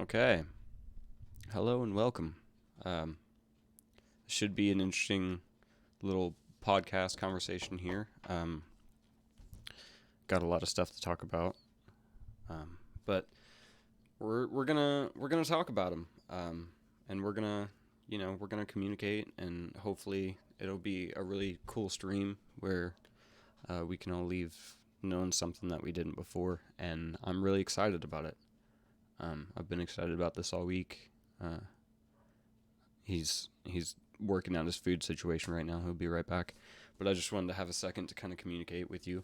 Okay. Hello and welcome. Um, should be an interesting little podcast conversation here. Got a lot of stuff to talk about, but we're gonna talk about them, and we're gonna communicate, and hopefully it'll be a really cool stream where we can all leave knowing something that we didn't before, and I'm really excited about it. I've been excited about this all week. He's working out his food situation right now. He'll be right back. But I just wanted to have a second to kind of communicate with you.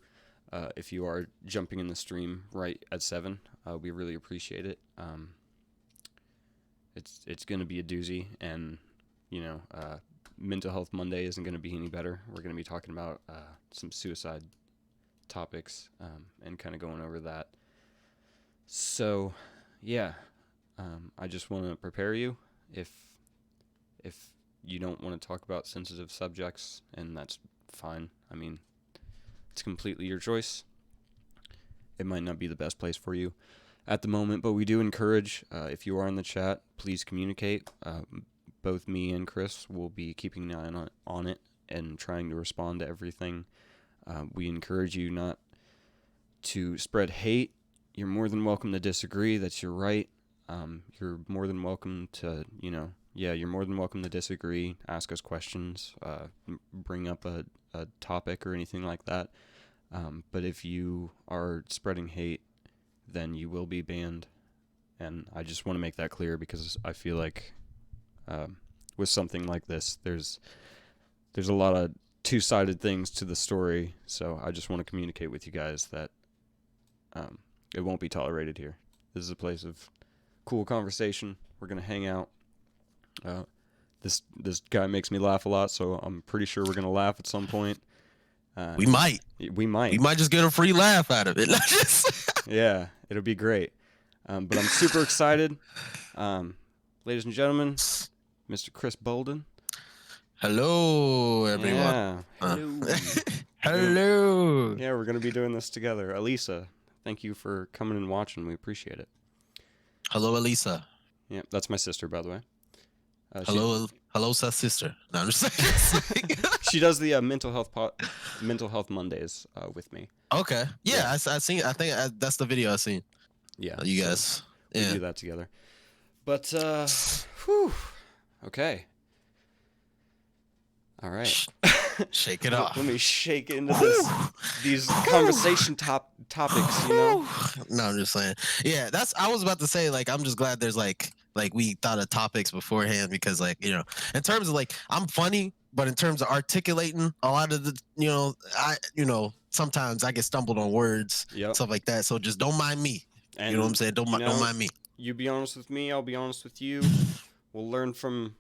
If you are jumping in the stream right at 7, we really appreciate it. It's going to be a doozy, and Mental Health Monday isn't going to be any better. We're going to be talking about some suicide topics and kind of going over that. So, yeah, I just want to prepare you if you don't want to talk about sensitive subjects, and that's fine. I mean, it's completely your choice. It might not be the best place for you at the moment, but we do encourage, if you are in the chat, please communicate. Both me and Chris will be keeping an eye on it and trying to respond to everything. We encourage you not to spread hate. You're more than welcome to disagree. That's your right. You're more than welcome to, you're more than welcome to disagree, ask us questions, bring up a topic or anything like that. But if you are spreading hate, then you will be banned. And I just want to make that clear because I feel like with something like this, there's a lot of two-sided things to the story. So I just want to communicate with you guys that it won't be tolerated here. This is a place of cool conversation. We're going to hang out. This guy makes me laugh a lot, so I'm pretty sure we're gonna laugh at some point. We might just get a free laugh out of it. Yeah, it'll be great. But I'm super excited. Ladies and gentlemen, Mr. Chris Bolden. Hello, everyone. Yeah, hello. Hello. Yeah, we're gonna be doing this together. Elisa, thank you for coming and watching. We appreciate it. Hello, Elisa. Yeah, that's my sister, by the way. Hello, Seth's sister. No, I'm just saying. She does the Mental Health Mondays with me. Okay. Yeah. I seen. I think that's the video I seen. Yeah, you guys. We do that together. But whew. Okay. All right. Shake it off. Let me shake into these conversation topics. No, I'm just saying. Yeah, I was about to say, like, I'm just glad there's like we thought of topics beforehand because, like, in terms of, like, I'm funny, but in terms of articulating a lot of the, sometimes I get stumbled on words, stuff like that. So just don't mind me. And, you know what I'm saying? Don't mind me. You be honest with me. I'll be honest with you. We'll learn from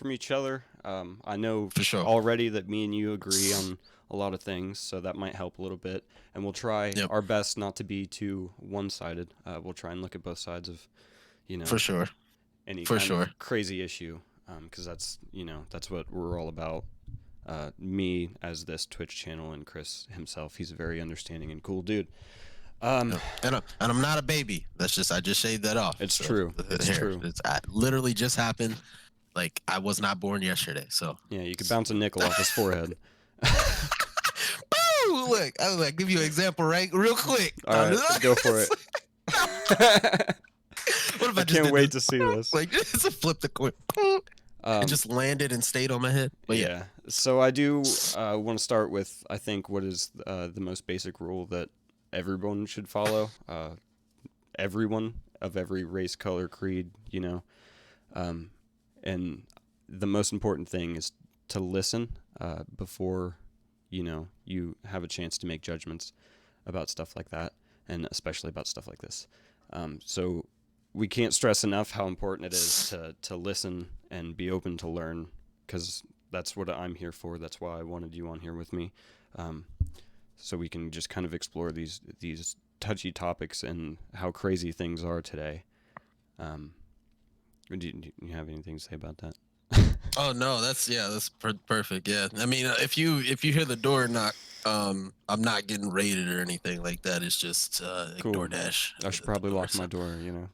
each other. I know for sure already that me and you agree on a lot of things, so that might help a little bit. And we'll try our best not to be too one-sided. We'll try and look at both sides of, for sure, any kind of crazy issue, because that's what we're all about. Me as this Twitch channel, and Chris himself, he's a very understanding and cool dude. And I'm not a baby. I just shaved that off. It's true. It's true. I literally just happened. Like, I was not born yesterday, so. Yeah, you could bounce a nickel off his forehead. Boo! Look, I was like, give you an example, right? Real quick. All right, go for it. What if I can't wait to see this. Like, just flip the coin. It just landed and stayed on my head. But yeah. So I do want to start with, I think, what is the most basic rule that everyone should follow. Everyone of every race, color, creed, and the most important thing is to listen before, you have a chance to make judgments about stuff like that, and especially about stuff like this. So we can't stress enough how important it is to listen and be open to learn, because that's what I'm here for. That's why I wanted you on here with me, so we can just kind of explore these touchy topics and how crazy things are today. Do you have anything to say about that? Oh no, that's perfect. Yeah, I mean, if you hear the door knock, I'm not getting raided or anything like that. It's just Cool. DoorDash I should at the probably door. lock my door, you know.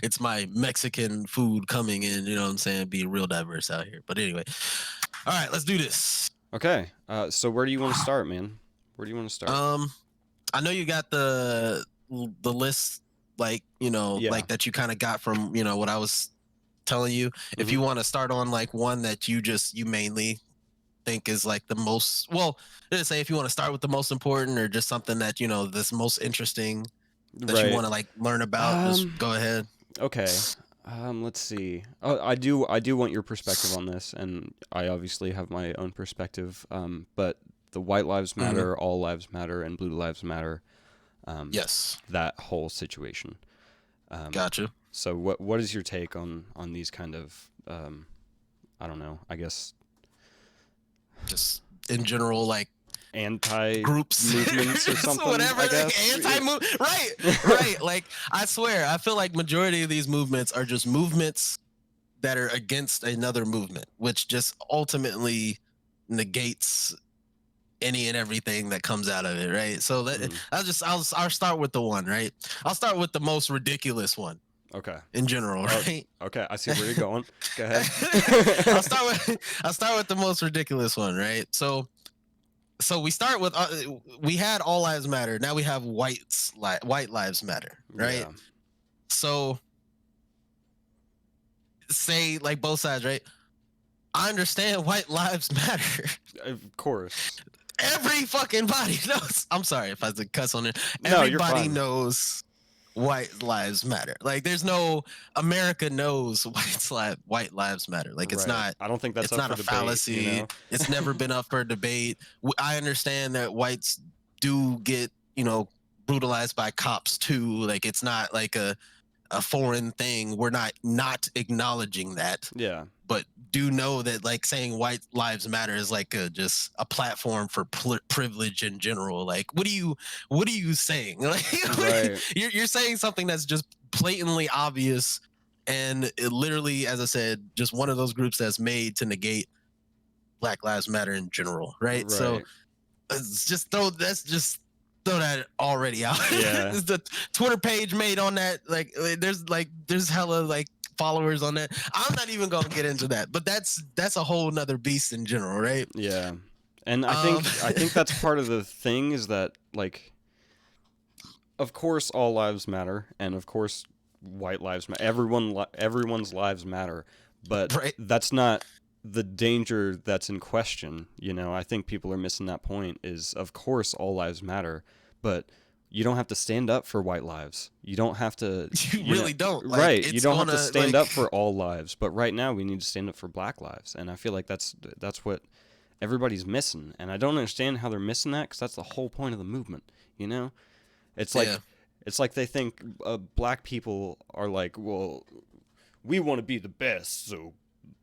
It's my Mexican food coming in, you know what I'm saying? Being real diverse out here. But anyway, all right, let's do this. Okay. So where do you want to start, man? Where do you want to start? I know you got the list, like, you know, Yeah. like that you kind of got from, you know, what I was telling you. If you want to start on like one that you mainly think is like the most, well, let's say if you want to start with the most important, or just something that, you know, this most interesting that you Right. want to like learn about, just go ahead. Okay. Let's see. Oh, I do want your perspective on this, and I obviously have my own perspective. But the White Lives Matter, All Lives Matter, and Blue Lives Matter. Yes. That whole situation. Gotcha. So what is your take on these kind of I don't know, I guess just in general, like anti groups movements or something, whatever, I guess. anti-move, right. Like, I swear, I feel like majority of these movements are just movements that are against another movement, which just ultimately negates any and everything that comes out of it, right? So I'll start with the one, right? I'll start with the most ridiculous one. Okay. In general, right? Okay, I see where you're going. Go ahead. I'll start with the most ridiculous one, right? So we start with we had All Lives Matter. Now we have White Lives Matter, right? Yeah. So say like both sides, right? I understand White Lives Matter. Of course. Every fucking body knows. I'm sorry if I said cuss on it. No, everybody knows White Lives Matter. Like, there's no America knows White Lives Matter. Like, it's not. I don't think that's it's up not for a debate, fallacy. You know? It's never been up for debate. I understand that whites do get, you know, brutalized by cops too. Like, it's not like a foreign thing. We're not acknowledging that. Yeah. But do know that, like, saying White Lives Matter is like just a platform for privilege in general. Like, what are you saying? Like, right. you're saying something that's just blatantly obvious, and it literally, as I said, just one of those groups that's made to negate Black Lives Matter in general, right? So it's just throw that already out. Yeah. The Twitter page made on that, there's hella like followers on that. I'm not even gonna get into that, but that's a whole nother beast in general, right? Yeah. And I think that's part of the thing, is that, like, of course all lives matter, and of course white lives matter. Everyone's lives matter, but that's not the danger that's in question. You know, I think people are missing that point. Is, of course all lives matter, but you don't have to stand up for white lives. You don't have to. You really don't. Like, right. You don't have to stand up for all lives. But right now we need to stand up for Black lives. And I feel like that's what everybody's missing. And I don't understand how they're missing that, because that's the whole point of the movement. You know, it's like it's like they think black people are like, well, we want to be the best, so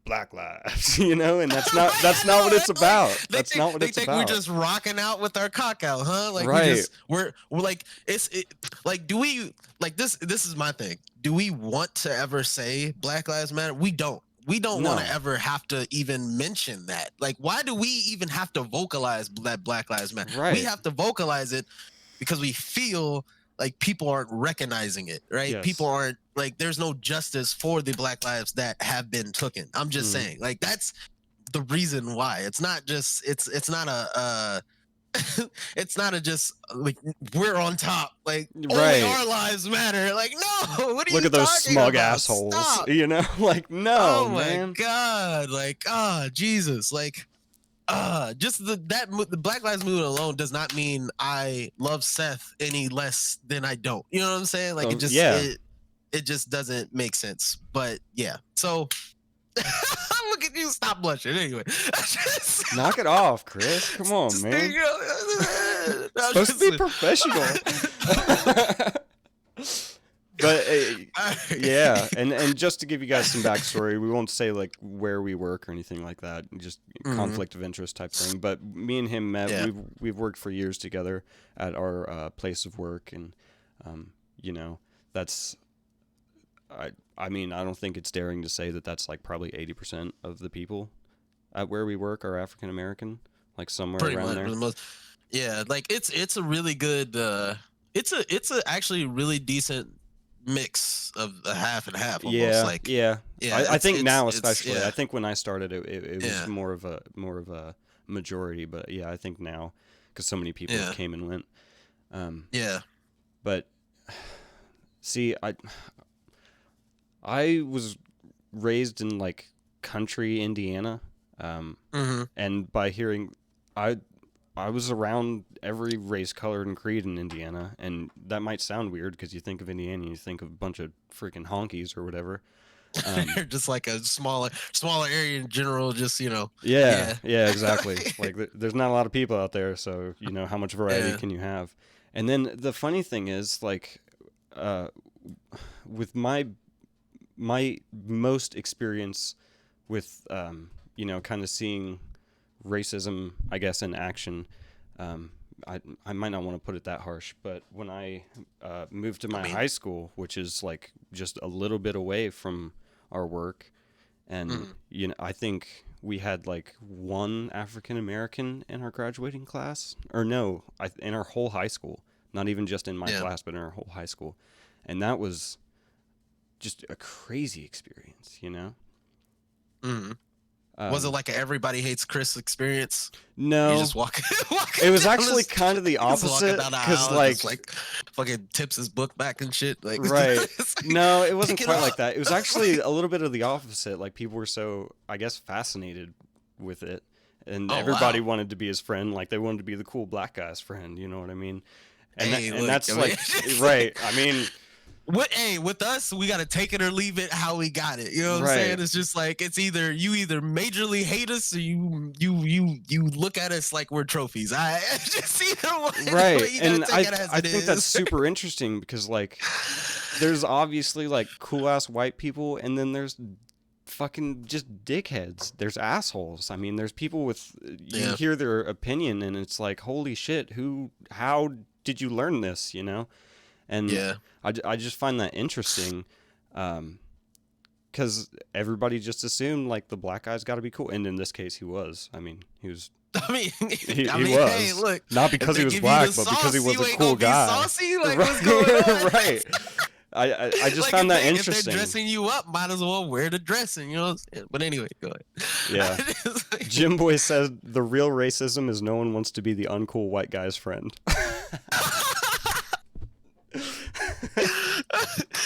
Black lives, you know, and that's not what it's about. That's not what it's about. We're just rocking out with our cock out, huh? Like, we're like, like, do we, like, this is my thing. Do we want to ever say Black Lives Matter? We don't want to ever have to even mention that. Like, why do we even have to vocalize that Black Lives Matter? Right. We have to vocalize it because we feel like people aren't recognizing it, right? Yes. People aren't, like, there's no justice for the Black lives that have been taken. I'm just saying, like, that's the reason why. It's not just, it's not a it's not a just like we're on top, like only our lives matter. Like, no, what are you talking about? Look at those smug assholes. Stop. You know, like, no, oh man. my god, like, Jesus, like, just the Black Lives Movement alone does not mean I love Seth any less than I don't. You know what I'm saying? Like, it just doesn't make sense. But yeah, so look at you, stop blushing. Anyway, knock it off, Chris. Come on, man. Supposed to be professional. But yeah, and just to give you guys some backstory, we won't say like where we work or anything like that, just conflict of interest type thing. But me and him met. Yeah. We've worked for years together at our place of work, and you know, that's I mean, I don't think it's daring to say that that's like probably 80% of the people at where we work are African American, like somewhere Pretty around much there. for the most. Yeah, like it's a really good. It's a actually really decent mix of a half and half almost. Yeah, Like, yeah. yeah, I think now it's especially. yeah, I think when I started, it was yeah, more of a majority. But yeah, I think now because so many people yeah, came and went. Um, yeah. but see, I was raised in like country Indiana, Mm-hmm. and by hearing, I I was around every race, color, and creed in Indiana, and that might sound weird because you think of Indiana and you think of a bunch of freaking honkies or whatever. Um, Just like a smaller area in general. Just yeah, yeah, yeah, exactly. Like there's not a lot of people out there, so how much variety yeah. can you have? And then the funny thing is, like, uh, with my most experience with kind of seeing racism, I guess, in action. Um, I might not want to put it that harsh, but when I moved to I my mean, high school, which is like just a little bit away from our work, and mm, I think we had like one African American in our graduating class, or no, in our whole high school. Not even just in my yeah. class, but in our whole high school, and that was just a crazy experience. Mm. Was it Um, like a everybody hates Chris experience? You no, just walking it was down actually this, kind of the just walking opposite, down the because aisle, and just like, like fucking tips his book back and shit. Like, right. it's like, No, it wasn't pick it quite like up. that. It was actually a little bit of the opposite. Like people were so, I guess, fascinated with it, and Oh everybody wow. wanted to be his friend. Like they wanted to be the cool black guy's friend. You know what I mean? Hey, And look, that's I mean, like right. I mean, with us, we gotta take it or leave it how we got it. You know what I'm right. saying? It's just like it's either majorly hate us or you look at us like we're trophies. I just either one, Right. but you gotta And take it as I it think that's is. super interesting because like there's obviously like cool ass white people and then there's fucking just dickheads. There's assholes. I mean, there's people with you Yeah, hear their opinion and it's like, "Holy shit, how did you learn this?" And yeah. I just find that interesting. Cuz everybody just assumed like the black guy's got to be cool, and in this case he was. I mean, I mean, he hey, was look, not if because he they was give you the black, but because he sauce, was you a ain't cool gonna be guy. saucy. Like, what's going Right, on? right. I just Like found that if they're interesting. dressing you up, might as well wear the dressing, you know. But anyway, go Yeah. ahead. It's like- Jim Boy said the real racism is no one wants to be the uncool white guy's friend.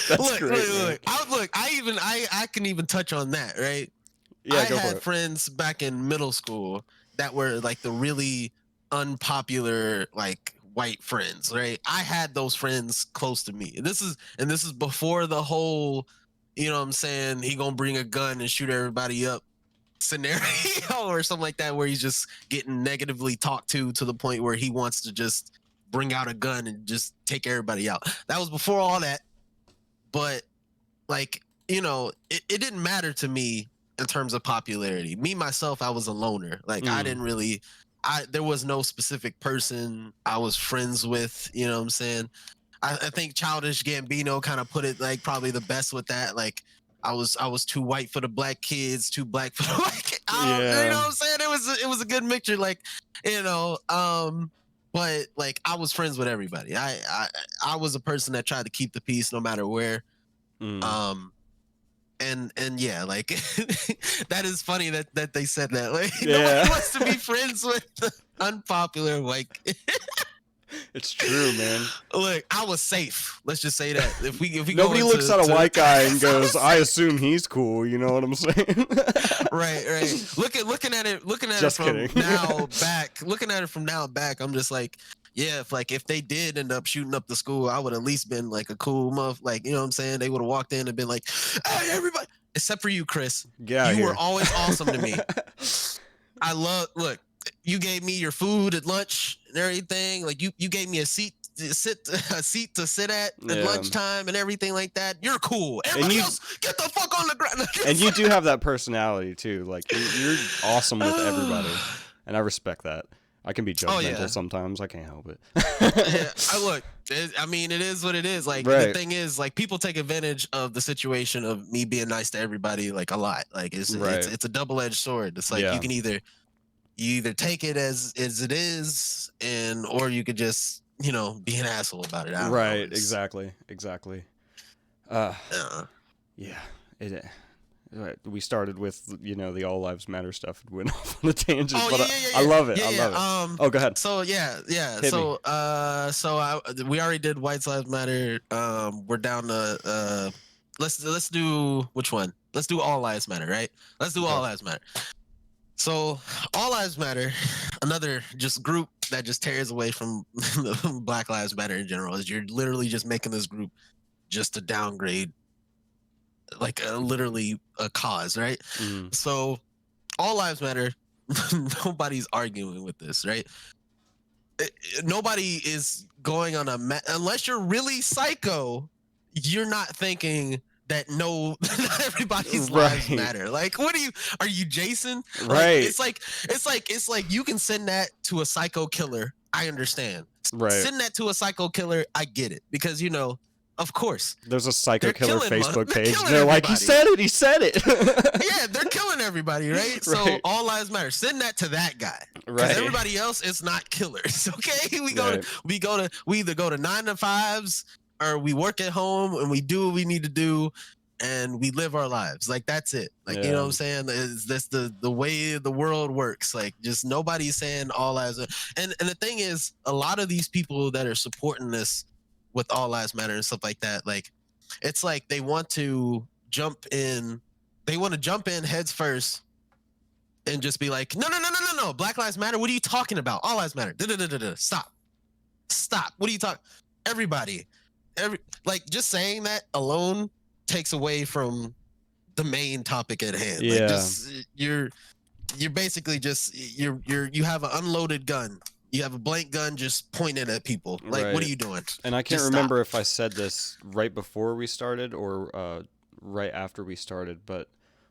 That's look, great, man. I can even touch on that, right? Yeah, I go for had it. friends back in middle school that were like the really unpopular like white friends, right? I had those friends close to me. And this is before the whole, you know what I'm saying, he gonna bring a gun and shoot everybody up scenario or something like that, where he's just getting negatively talked to the point where he wants to just bring out a gun and just take everybody out. That was before all that. But like, it didn't matter to me in terms of popularity. Me myself, I was a loner. Like, I Mm. didn't really I there was no specific person I was friends with, you know what I'm saying? I think Childish Gambino kind of put it like probably the best with that. Like, I was too white for the black kids, too black for the white kids. You know Yeah. what I'm saying? It was a good mixture. Like, but like I was friends with everybody. I was a person that tried to keep the peace no matter where. Mm. Um, and yeah, like that is funny that they said that. Like, Yeah. nobody wants to be friends with the unpopular white kid. It's true, man. Look, I was safe. Let's just say that. If we go Nobody looks into at a white guy and I goes, was "I safe. assume he's cool." You know what I'm saying? Right. Looking at it Just from kidding. now back. Looking at it from now back, I'm just like, yeah. If they did end up shooting up the school, I would at least been like a cool muff. Like, you know what I'm saying? They would have walked in and been like, "Hey, everybody!" Except for you, Chris. Get out of You were here. always awesome to me. Look, you gave me your food at lunch and everything. Like, you gave me a seat to sit at Yeah. lunchtime and everything like that. You're cool. And Everybody you else, get the fuck on the ground. and you do have that personality too. Like you're awesome with everybody, and I respect that. I can be Oh judgmental yeah. sometimes. I can't help it. Yeah, I look. I mean, it is what it is. Like the Right. thing is, like people take advantage of the situation of me being nice to everybody, like a lot. Like Right. it's a double edged sword. It's like Yeah. you either take it as it is, and or you could just be an asshole about it. I don't know. Right. Exactly. Exactly. Uh, Uh, yeah. It. We started with the all lives matter stuff and went off on a tangent, oh but yeah, yeah, I yeah, love it. yeah, I yeah, love it. yeah. Oh, go ahead. So yeah, yeah. Hit me. We already did White Lives Matter. We're down to let's do which one? Let's do All Lives Matter, right? Let's do Okay. All Lives Matter. So All Lives Matter, another just group that just tears away from Black Lives Matter in general. Is you're literally just making this group just to downgrade, like literally a cause, right? Mm. So All Lives Matter. Nobody's arguing with this, right? Nobody is going on unless you're really psycho. You're not thinking that not everybody's lives Right. matter. Like, are you Jason? Like, Right. it's like you can send that to a psycho killer. I understand. Right. Send that to a psycho killer. I get it because of course, there's a psycho they're killer killing Facebook they're page. killing They're like, he everybody. said it. Yeah, they're killing everybody, right? So Right. all lives matter. Send that to that guy, because Right. everybody else is not killers. Okay, we Right. either go to 9 to 5s or we work at home and we do what we need to do and we live our lives. Like that's it. Like you know what I'm saying? Is this the way the world works? Like just nobody's saying all lives. And the thing is, a lot of these people that are supporting this with all lives matter and stuff like that, like it's like they want to jump in. They want to jump in heads first and just be like, no. Black Lives Matter. What are you talking about? All lives matter. Stop. What are you talking? Everybody, like just saying that alone takes away from the main topic at hand. Yeah. Like just you're basically just you have an unloaded gun. You have a blank gun just pointed at people. Like, Right. what are you doing? And I can't Just remember stop. if I said this right before we started or right after we started, but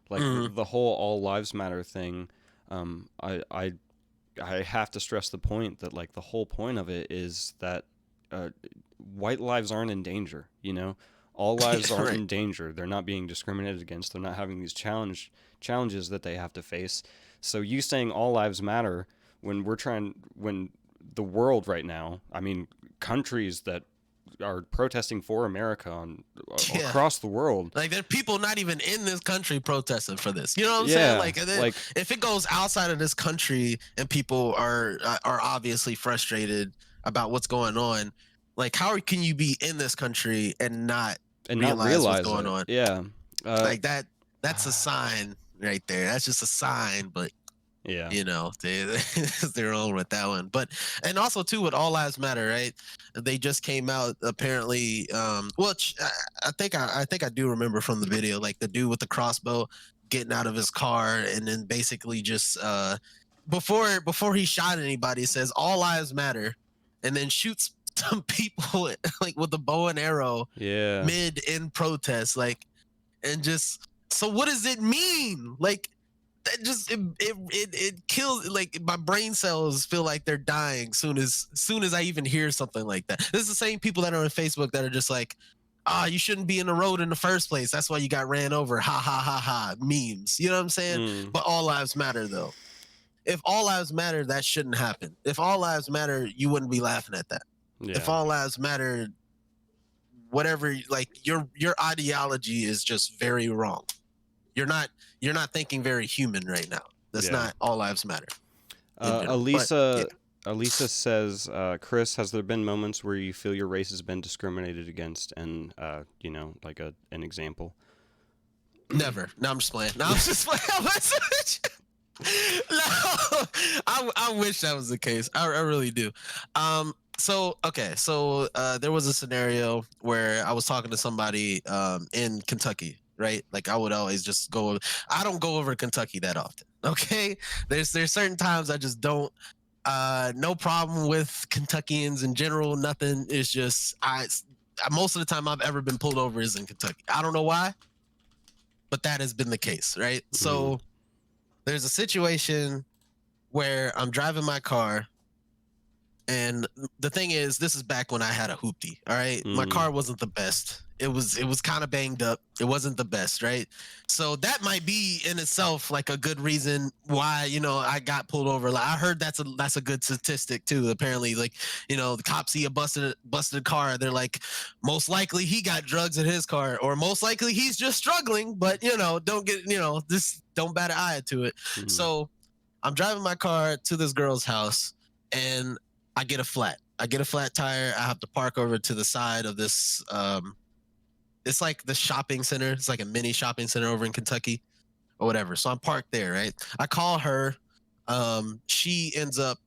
like the whole all lives matter thing, I have to stress the point that like the whole point of it is that white lives aren't in danger. All lives aren't Right. in danger. They're not being discriminated against. They're not having these challenges that they have to face. So you saying all lives matter when the world right now, I mean, countries that are protesting for America across the world. Like there are people not even in this country protesting for this. You know what I'm Yeah, saying? Like if it goes outside of this country and people are obviously frustrated about what's going on, like how can you be in this country and not realize what's going on? Yeah. Like that's a sign right there. That's just a sign, but yeah. They're on with that one. But and also too with All Lives Matter, right? They just came out apparently. I think I do remember from the video, like the dude with the crossbow getting out of his car and then basically just before he shot anybody says All Lives Matter, and then shoots some people like with a bow and arrow mid in protest, like, and just so what does it mean? Like that just it kills, like my brain cells feel like they're dying soon as I even hear something like that. This is the same people that are on Facebook that are just like, you shouldn't be in the road in the first place. That's why you got ran over. Ha ha ha ha. Memes. You know what I'm saying? But all lives matter though. If all lives matter, that shouldn't happen. If all lives matter, you wouldn't be laughing at that. Yeah. If all lives matter, whatever, like your ideology is just very wrong. You're not thinking very human right now. That's not all lives matter. Elisa says, Chris, has there been moments where you feel your race has been discriminated against, and like an example? Never. No, I'm just playing. No, I'm just playing. No, I wish that was the case. I really do. So there was a scenario where I was talking to somebody in Kentucky, right? Like I would always just I don't go over Kentucky that often. Okay, there's certain times I just don't. No problem with Kentuckians in general. Nothing. It's just most of the time I've ever been pulled over is in Kentucky. I don't know why, but that has been the case, right? So there's a situation where I'm driving my car And the thing is, this is back when I had a hoopty. All right, my Mm. car wasn't the best. It was kind of banged up. It wasn't the best, right? So that might be in itself like a good reason why I got pulled over. Like I heard that's a good statistic too. Apparently, like the cops see a busted car, they're like, most likely he got drugs in his car, or most likely he's just struggling. But don't get this, don't bat an eye to it. Mm. So I'm driving my car to this girl's house, and I get a flat. I get a flat tire. I have to park over to the side of this. It's like the shopping center. It's like a mini shopping center over in Kentucky or whatever. So I'm parked there, right? I call her. She ends up.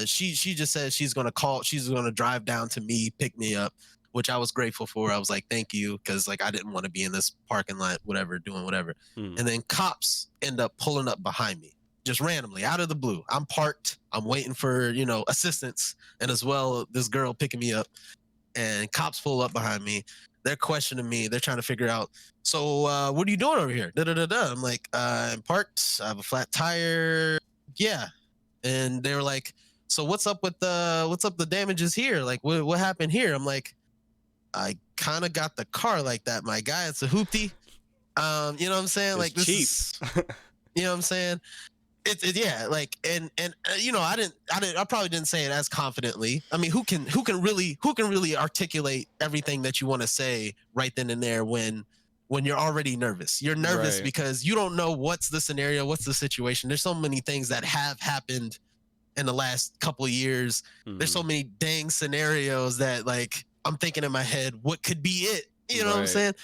She just says she's gonna call. She's gonna drive down to me, pick me up, which I was grateful for. I was like, thank you, because like I didn't want to be in this parking lot, whatever, doing whatever. Mm. And then cops end up pulling up behind me, just randomly out of the blue. I'm parked. I'm waiting for assistance, and as well this girl picking me up, and cops pull up behind me. They're questioning me. They're trying to figure out. So what are you doing over here? Da da da da. I'm like, I'm parked. I have a flat tire. Yeah. And they were like, so what's up with the damages here? Like, what happened here? I'm like, I kind of got the car like that, my guy. It's a hoopty. You know what I'm saying? It's Like this cheap. is, you know what I'm saying? Yeah, like I probably didn't say it as confidently. I mean, who can really articulate everything that you want to say right then and there when you're already nervous? You're nervous Right. because you don't know what's the scenario, what's the situation. There's so many things that have happened in the last couple of years. There's so many dang scenarios that like I'm thinking in my head, what could be it? You know what I'm Right. saying? Turn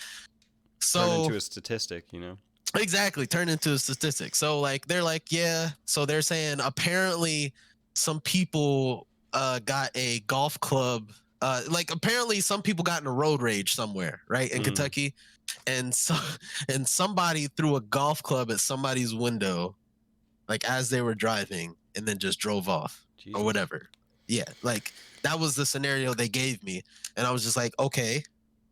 So into a statistic, exactly, turn into a statistic. So like they're like, yeah. So they're saying apparently some people got a golf club. Like apparently some people got in a road rage somewhere, right, in Kentucky, and so and somebody threw a golf club at somebody's window, like as they were driving, and then just drove off Jesus. or whatever. Yeah, like that was the scenario they gave me, and I was just like, okay,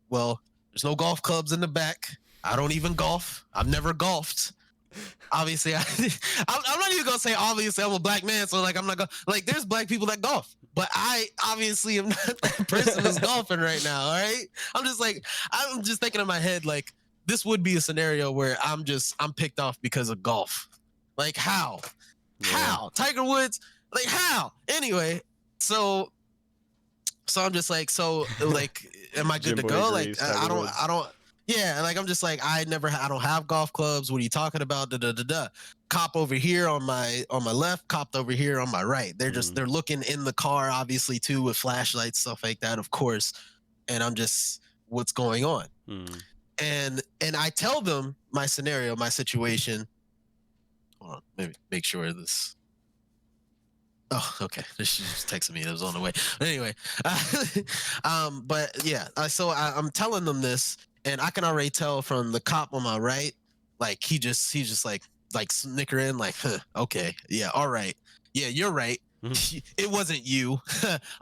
well, there's no golf clubs in the back. I don't even golf. I've never golfed. Obviously, I'm not even gonna say obviously I'm a black man, so like I'm not gonna like. There's black people that golf, but I obviously am not that person who's golfing right now. All right, I'm just thinking in my head like this would be a scenario where I'm picked off because of golf. Like how? Yeah. How? Tiger Woods? Like how? Anyway, so I'm just like, so like, am I good to go? Like I don't. Yeah, like I'm just like I don't have golf clubs. What are you talking about? Da da da da. Cop over here on my left, cop over here on my right. They're looking in the car, obviously too, with flashlights, stuff like that, of course. And I'm just, what's going on? And I tell them my scenario, my situation. Hold on, maybe make sure this. Oh, okay. She just texted me. It was on the way. But anyway, but yeah. So I'm telling them this, and I can already tell from the cop on my right, like he's just like snickering, like, huh, okay, yeah, all right, yeah, you're right. It wasn't you.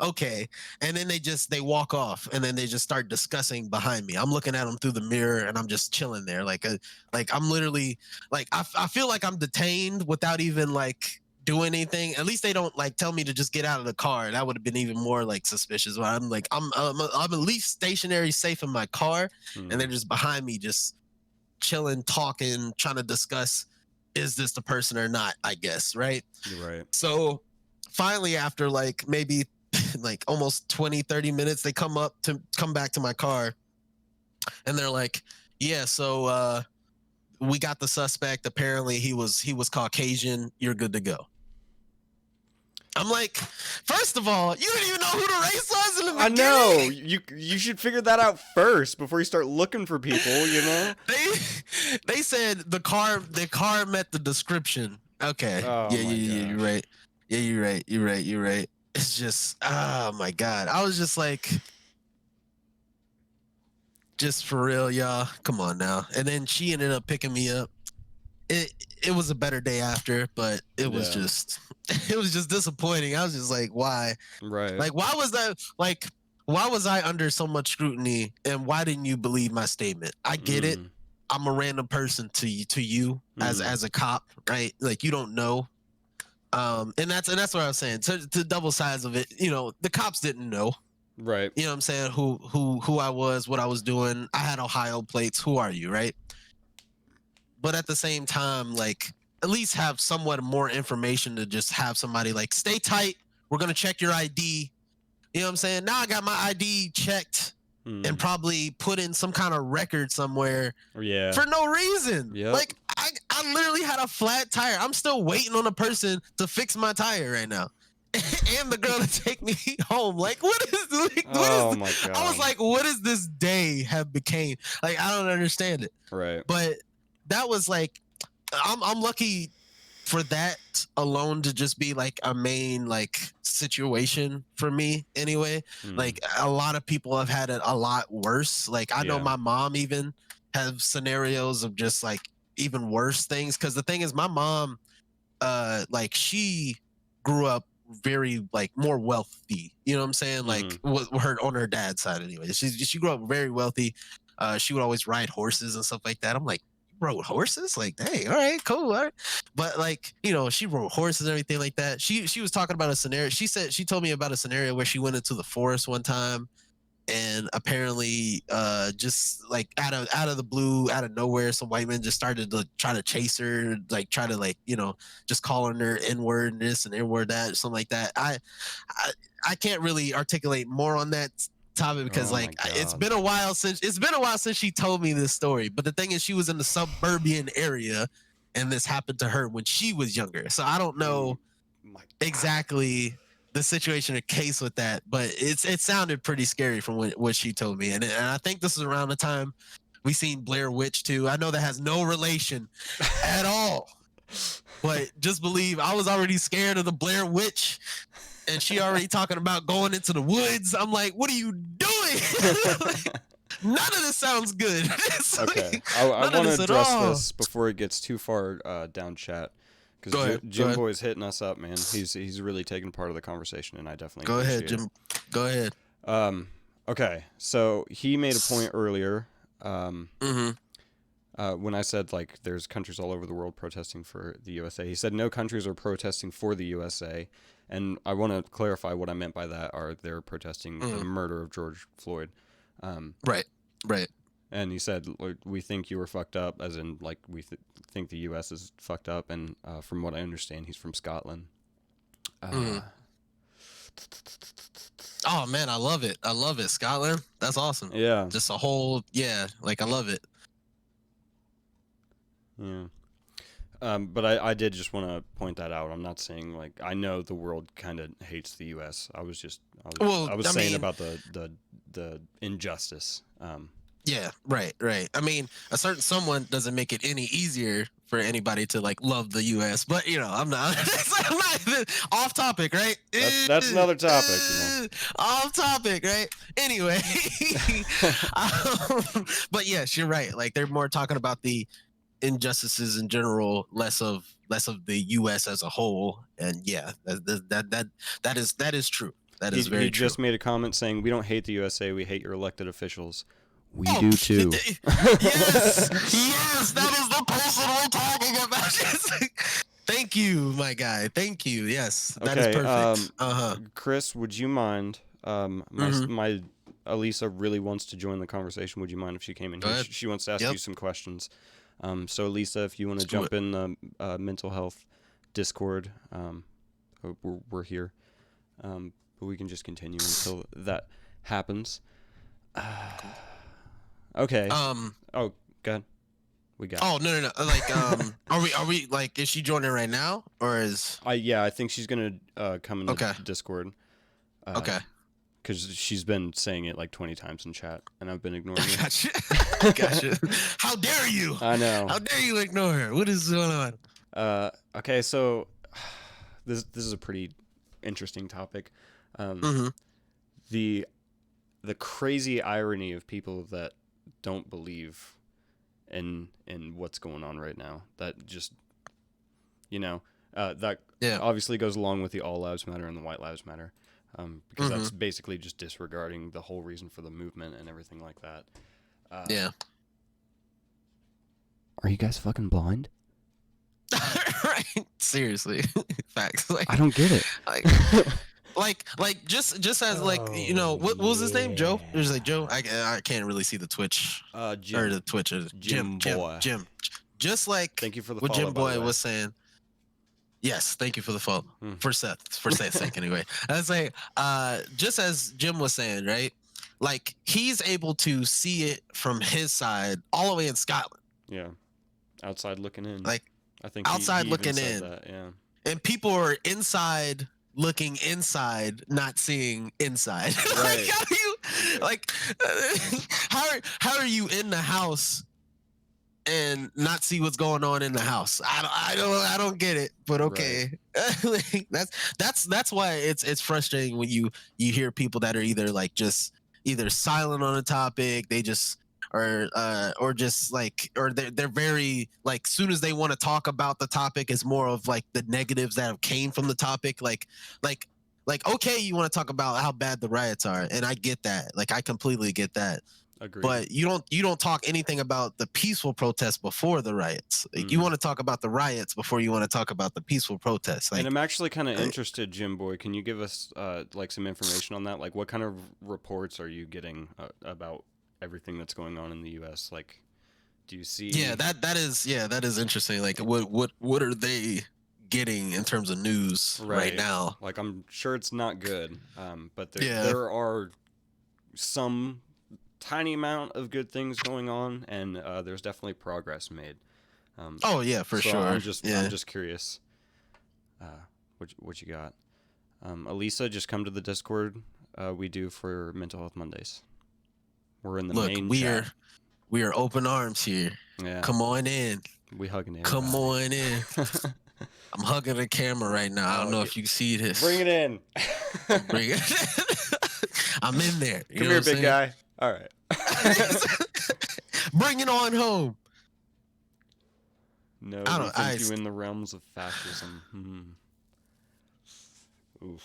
Okay. And then they walk off, and then they just start discussing behind me. I'm looking at them through the mirror, and I'm just chilling there, like I'm literally like I feel like I'm detained without even like doing anything. At least they don't like tell me to just get out of the car. That would have been even more like suspicious. But I'm like I'm at least stationary, safe in my car, and they're just behind me, just chilling, talking, trying to discuss, is this the person or not? I guess, right? You're right. So finally, after like maybe like almost 20-30 minutes, they come back to my car, and they're like, yeah, so we got the suspect. Apparently he was Caucasian. You're good to go. I'm like, first of all, you didn't even know who the race was in the beginning. I know. You should figure that out first before you start looking for people, They said the car met the description. Okay. Oh, yeah, you're right. Yeah, you're right. It's just, oh my God. I was just like, just for real, y'all. Come on now. And then she ended up picking me up. It was a better day after, but it was just disappointing. I was just like, why? Right. Like, why was I under so much scrutiny, and why didn't you believe my statement? I get it. I'm a random person to you as a cop, right? Like, you don't know. And that's what I was saying. To double sides of it, the cops didn't know. Right. You know what I'm saying? Who I was, what I was doing. I had Ohio plates. Who are you, right? But at the same time, like, at least have somewhat more information to just have somebody like, stay tight. We're gonna check your ID. You know what I'm saying? Now I got my ID checked and probably put in some kind of record somewhere Yeah. for no reason. Yep. Like I literally had a flat tire. I'm still waiting on a person to fix my tire right now. And the girl to take me home. Like, what is my God. I was like, what does this day have became? Like, I don't understand it. Right. But that was like, I'm lucky for that alone to just be like a main like situation for me anyway. Like, a lot of people have had it a lot worse. Like, I know my mom even have scenarios of just like even worse things. Cause the thing is, my mom, like, she grew up very like more wealthy. You know what I'm saying? Like, her on her dad's side anyway. She grew up very wealthy. She would always ride horses and stuff like that. I'm like, rode horses? Like, hey, all right, cool, all right. But like, she rode horses and everything like that. She was talking about a scenario. She told me about a scenario where she went into the forest one time, and apparently just like out of the blue, out of nowhere, some white men just started to try to chase her, like try to like, just calling her N-word and this and N-word that, something like that. I can't really articulate more on that topic because it's been a while since she told me this story. But the thing is, she was in the suburban area and this happened to her when she was younger. So I don't know exactly the situation or case with that, but it sounded pretty scary from what she told me. And I think this is around the time we seen Blair Witch too. I know that has no relation at all, but just believe I was already scared of the Blair Witch. And she already talking about going into the woods. I'm like, what are you doing? None of this sounds good. Okay. I want to address this before it gets too far down chat. Because Jim Boy's hitting us up, man. He's really taking part of the conversation, and I definitely appreciate it. Jim. Go ahead. Okay. So he made a point earlier when I said, like, there's countries all over the world protesting for the USA. He said no countries are protesting for the USA. And I want to clarify what I meant by that. They're protesting the murder of George Floyd. Right. And he said, we think you were fucked up, as in, like, we think the U.S. is fucked up. And from what I understand, he's from Scotland. Oh, man, I love it. Scotland. That's awesome. Yeah. Just a whole, like, I love it. Yeah. But I did just want to point that out. I'm not saying, like, I know the world kind of hates the U.S. I was saying about the injustice. Yeah, right. I mean, a certain someone doesn't make it any easier for anybody to like love the U.S. But I'm not off topic, right? That's another topic. Off topic, right? Anyway, but yes, you're right. Like, they're more talking about the injustices in general, less of the U.S. as a whole. And yeah, that is true. That is very true. He just made a comment saying, "We don't hate the USA. We hate your elected officials." We do too. Yes, that is the person we're talking about. Thank you, my guy. Thank you. Yes, that is perfect. Chris, would you mind? My Elisa really wants to join the conversation. Would you mind if she came in here? She wants to ask you some questions. So Elisa, if you want to jump in the mental health Discord, we're here. But we can just continue until that happens. Okay. Oh, go ahead. We got. Oh, no. Like, are we like, is she joining right now, or is? I think she's gonna come in the Discord. Okay. Because she's been saying it like 20 times in chat, and I've been ignoring her. Gotcha. How dare you? I know. How dare you ignore her? What is going on? Okay, so this is a pretty interesting topic. The crazy irony of people that don't believe in what's going on right now. That just, that obviously goes along with the All Lives Matter and the White Lives Matter. Because that's basically just disregarding the whole reason for the movement and everything like that. Yeah. Are you guys fucking blind? right? Seriously, facts. I don't get it. Like, just as like what was his name? Joe. There's like Joe. I can't really see the Twitch or Jim. the Twitch. Jim Boy. Jim. Just like Thank you for the what follow, Jim by the Boy way. was saying. Yes, thank you for the follow. For Seth's sake, anyway. I was like, just as Jim was saying, right? Like he's able to see it from his side, all the way in Scotland. Yeah, outside looking in. Like I think outside he looking even said in. that, yeah. And people are inside looking inside, not seeing inside. Right. Like how do you like how are you in the house and not see what's going on in the house? I don't get it, but okay. Right. That's why it's frustrating when you hear people that are either like just either silent on a topic, they just or just like or they're very like soon as they want to talk about the topic is more of like the negatives that have came from the topic like okay, you want to talk about how bad the riots are, and I get that, like I completely get that. Agreed. But you don't talk anything about the peaceful protests before the riots. Like you want to talk about the riots before you want to talk about the peaceful protests. Like, and I'm actually kind of interested, Jim Boy. Can you give us like some information on that? Like, what kind of reports are you getting about everything that's going on in the U.S.? Like, do you see? Yeah, that is interesting. Like, what are they getting in terms of news right now? Like, I'm sure it's not good, but there are some tiny amount of good things going on, and there's definitely progress made. Oh yeah, for sure. I'm just curious. What you got? Elisa, just come to the Discord. We do for Mental Health Mondays. We're in the main chat. We are open arms here. Yeah. Come on in. We hugging everybody. Come on in. I'm hugging the camera right now. I don't know if you see this. Bring it in. Bring it. I'm in there. Come here, big guy. All right. Bring it on home. No, I think you in the realms of fascism. Oof.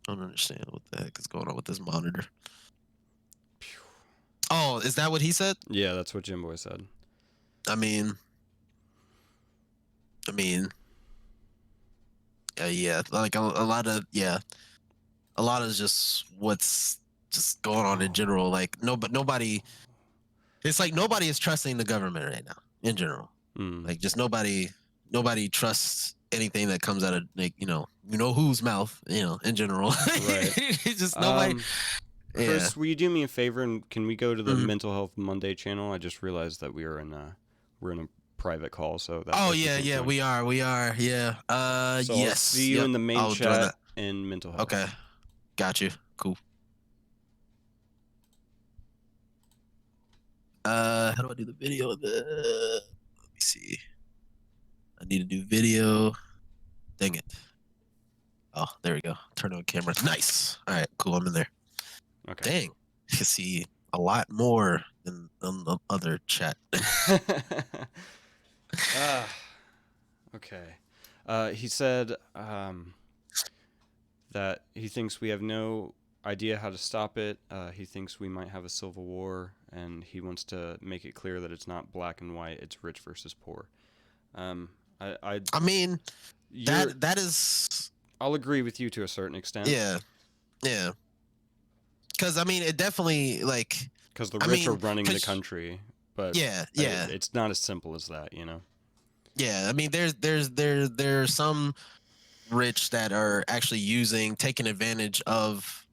I don't understand what the heck is going on with this monitor. Oh, is that what he said? Yeah, that's what Jim Boy said. I mean, yeah, like a lot of just what's just going on in general. Like nobody, it's like nobody is trusting the government right now in general. Like just nobody trusts anything that comes out of like whose mouth, in general. Right. It's just nobody. Chris, will you do me a favor and can we go to the Mental Health Monday channel? I just realized that we're in a private call, so that's we are, yeah. So yes. I'll see you in the main chat in Mental Health. Okay, got you. Cool. How do I do the video? Let me see. I need to do video. Dang it. Oh, there we go. Turn on camera. Nice. All right, cool. I'm in there. Okay. Dang. You can see a lot more than on the other chat. Okay. He said that he thinks we have no idea how to stop it. He thinks we might have a civil war, and he wants to make it clear that it's not black and white; it's rich versus poor. I mean, that is. I'll agree with you to a certain extent. Yeah. Because I mean, it definitely like. Because the rich are running the country, but it's not as simple as that, Yeah, I mean, there's some rich that are actually taking advantage of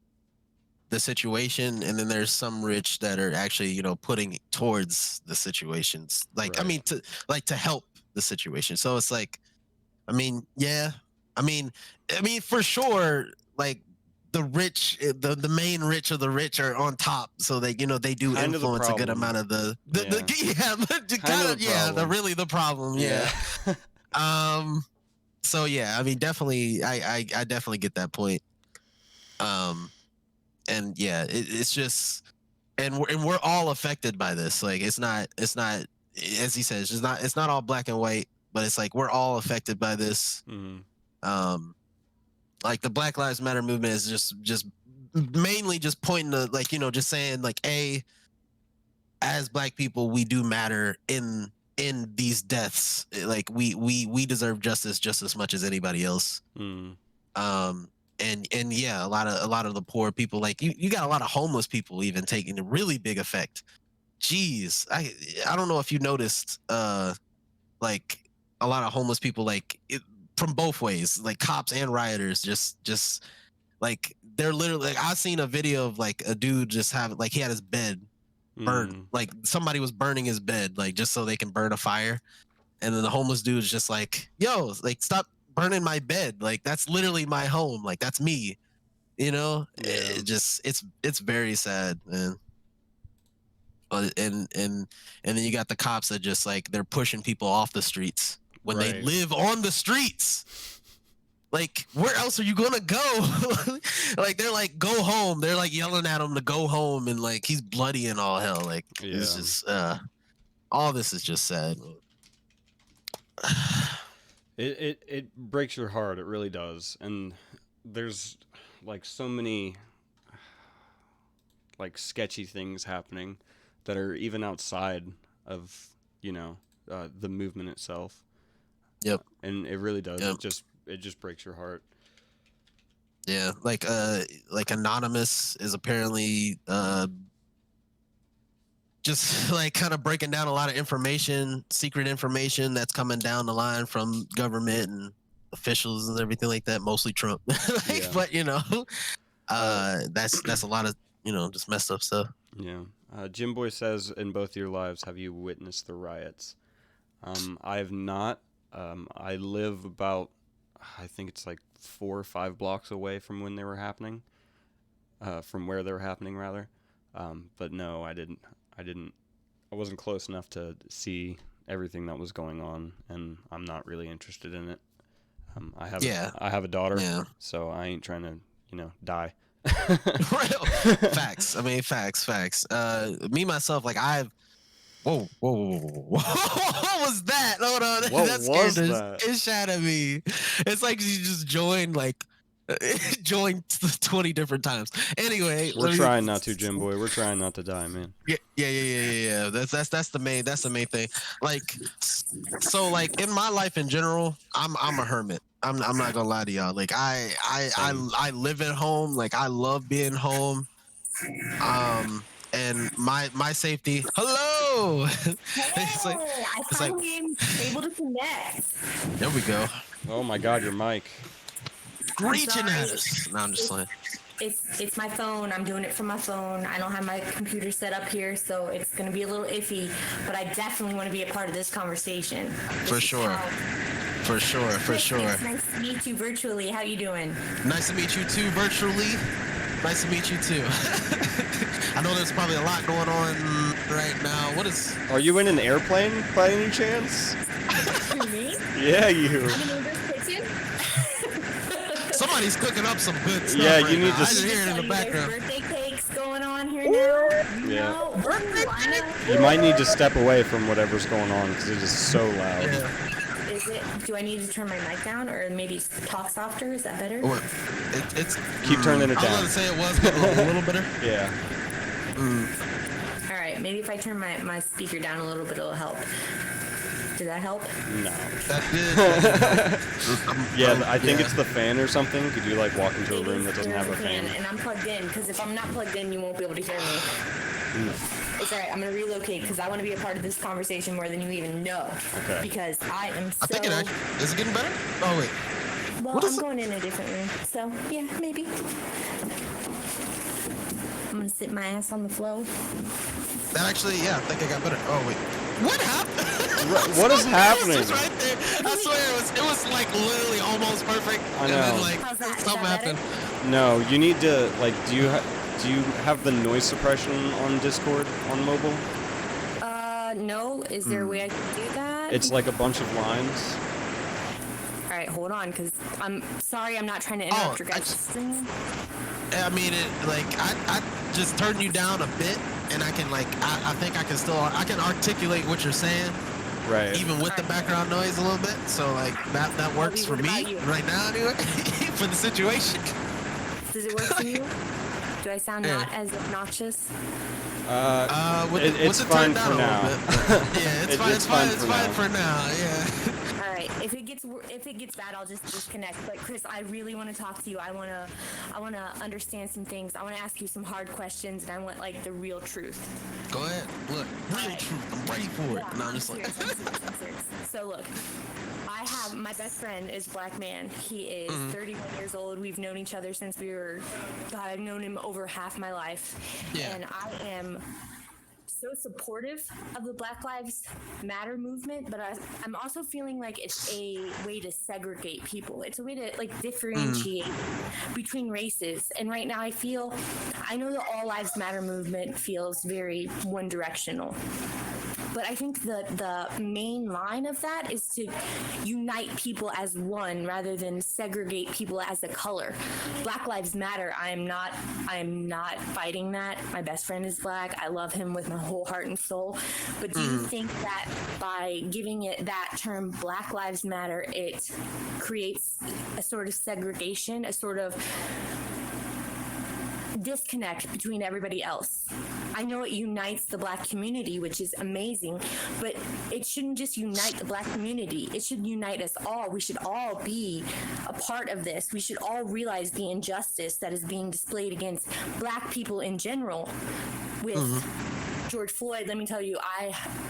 the situation, and then there's some rich that are actually putting towards the situations. Like right. I mean, to help the situation. So it's like, I mean, yeah, I mean for sure, like. The rich, the main rich of the rich are on top, so they they do kind influence a good amount of the really the problem. Yeah. So yeah, I mean, definitely, I definitely get that point. And yeah, it's just, and we're all affected by this. Like it's not as he says, it's not all black and white, but it's like we're all affected by this. Like the Black Lives Matter movement is just mainly just pointing to like just saying like as black people we do matter in in these deaths. Like we deserve justice just as much as anybody else. Mm. And yeah, a lot of the poor people, like you got a lot of homeless people even taking a really big effect. Jeez, I don't know if you noticed, like a lot of homeless people, like from both ways, like cops and rioters, just like they're literally, like I seen a video of like a dude just have, like he had his bed burnt, like somebody was burning his bed, like just so they can burn a fire, and then the homeless dude's just like, yo, like stop burning my bed, like that's literally my home, like that's me, you know. Yeah. It's very sad, man. And then you got the cops that just like they're pushing people off the streets when they live on the streets. Like, where else are you gonna go? Like, they're like, go home. They're like yelling at him to go home, and like he's bloody and all hell. Like, it's just all this is just sad. It breaks your heart. It really does. And there's like so many like sketchy things happening that are even outside of, you know, the movement itself. Yep. And it really does. Yep. It just breaks your heart. Yeah, like Anonymous is apparently just like kind of breaking down a lot of information, secret information that's coming down the line from government and officials and everything like that, mostly Trump. Like, yeah. But you know, that's a lot of, you know, just messed up stuff. Yeah. Jim Boy says, in both your lives, have you witnessed the riots? I have not. I live about, I think it's like 4 or 5 blocks away from when they were happening, from where they were happening rather. But no, I wasn't close enough to see everything that was going on, and I'm not really interested in it. I have a daughter, so I ain't trying to, you know, die. Facts. I mean, facts. Me myself, like I've. Whoa! What was that? Hold on. What was that? It shot at me. It's like you just joined 20 different times. Anyway, we're trying not to, Jim Boy. We're trying not to die, man. Yeah. That's the main thing. Like, so like in my life in general, I'm a hermit. I'm not gonna lie to y'all. Like I live at home. Like I love being home. And my safety. Hello. It's like, I finally am able to connect. There we go. Oh my God, your mic. Reaching at us. No, I'm just playing. It's my phone. I'm doing it from my phone. I don't have my computer set up here, so it's gonna be a little iffy. But I definitely want to be a part of this conversation. For sure. It's nice to meet you virtually. How you doing? Nice to meet you too, virtually. Nice to meet you too. I know there's probably a lot going on right now. Are you in an airplane by any chance? Me? Yeah, you. I'm in Uber's kitchen. Somebody's cooking up some good stuff. Yeah, you need to. I just hear it in the background. Birthday cakes going on here now. Yeah. You might need to step away from whatever's going on because it is so loud. Yeah. Do I need to turn my mic down or maybe talk softer? Is that better? Keep turning it down. I was going to say it was a little better. Yeah. All right, maybe if I turn my speaker down a little bit, it'll help. Did that help? No. That did. Yeah, I think it's the fan or something. Could you like walk into a room that doesn't have a fan? And I'm plugged in, because if I'm not plugged in, you won't be able to hear me. It's all right. I'm going to relocate because I want to be a part of this conversation more than you even know. Okay. Because I am so... I think is it getting better? Oh, wait. Well, I'm going in a different room. So, yeah, maybe. I'm going to sit my ass on the floor. That actually, yeah, I think I got better. Oh, wait. What happened? What is happening? It was right there. I swear, it was like literally almost perfect. I know. And then, like, how's that? something happened. No, you need to, like, do you have the noise suppression on Discord on mobile? No. Is there a way I can do that? It's like a bunch of lines. All right, hold on, because I'm sorry, I'm not trying to interrupt your guys' thing. I mean, I just turned you down a bit, and I can, like, I think I can articulate what you're saying. Right. Even with the background noise a little bit. So, like, that works for me right now, anyway, for the situation. Does it work for you? Do I sound not as obnoxious? It's it fine turned for down a now. little bit? Yeah, it's fine. It's fine for now. Yeah. All right. If it gets bad, I'll just disconnect. But Chris, I really want to talk to you. I want to understand some things. I want to ask you some hard questions, and I want like the real truth. Go ahead. Look, real truth. I'm ready for it. Yeah, No, I'm just like. I'm serious. So look, I have my best friend is a black man. He is 31 years old. We've known each other since we were. God, I've known him over half my life. Yeah. And I am so supportive of the Black Lives Matter movement, but I'm also feeling like it's a way to segregate people. It's a way to like differentiate between races. And right now I know the All Lives Matter movement feels very one directional. But I think the main line of that is to unite people as one rather than segregate people as a color. Black Lives Matter. I am not fighting that. My best friend is black. I love him with my whole heart and soul. But do you think that by giving it that term Black Lives Matter, it creates a sort of segregation, a sort of disconnect between everybody else? I know it unites the black community, which is amazing, but it shouldn't just unite the black community. It should unite us all. We should all be a part of this. We should all realize the injustice that is being displayed against black people in general with George Floyd. Let me tell you,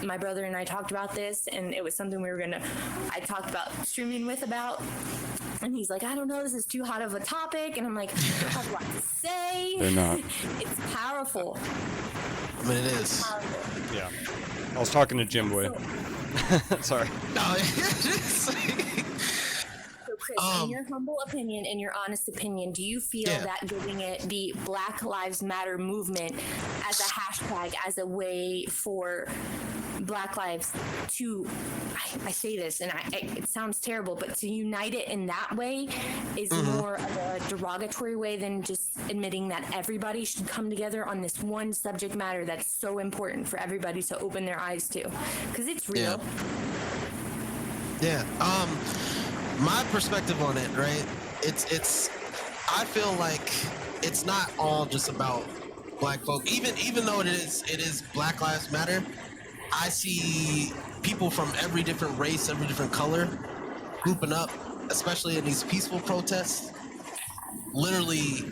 my brother and I talked about this, and it was something I talked about streaming about. And he's like, I don't know, this is too hot of a topic. And I'm like, I have a lot to say. They're not. It's powerful. I mean, it is. Yeah. I was talking to Jim Boy. Sorry. No, So, Chris, in your humble opinion, in your honest opinion, do you feel that giving it the Black Lives Matter movement as a hashtag, as a way for Black lives to, I say this and it sounds terrible, but to unite it in that way is more of a derogatory way than just admitting that everybody should come together on this one subject matter that's so important for everybody to open their eyes to, because it's real. Yeah. My perspective on it, right? It's. I feel like it's not all just about black folk. Even though it is Black Lives Matter. I see people from every different race, every different color grouping up, especially in these peaceful protests, literally,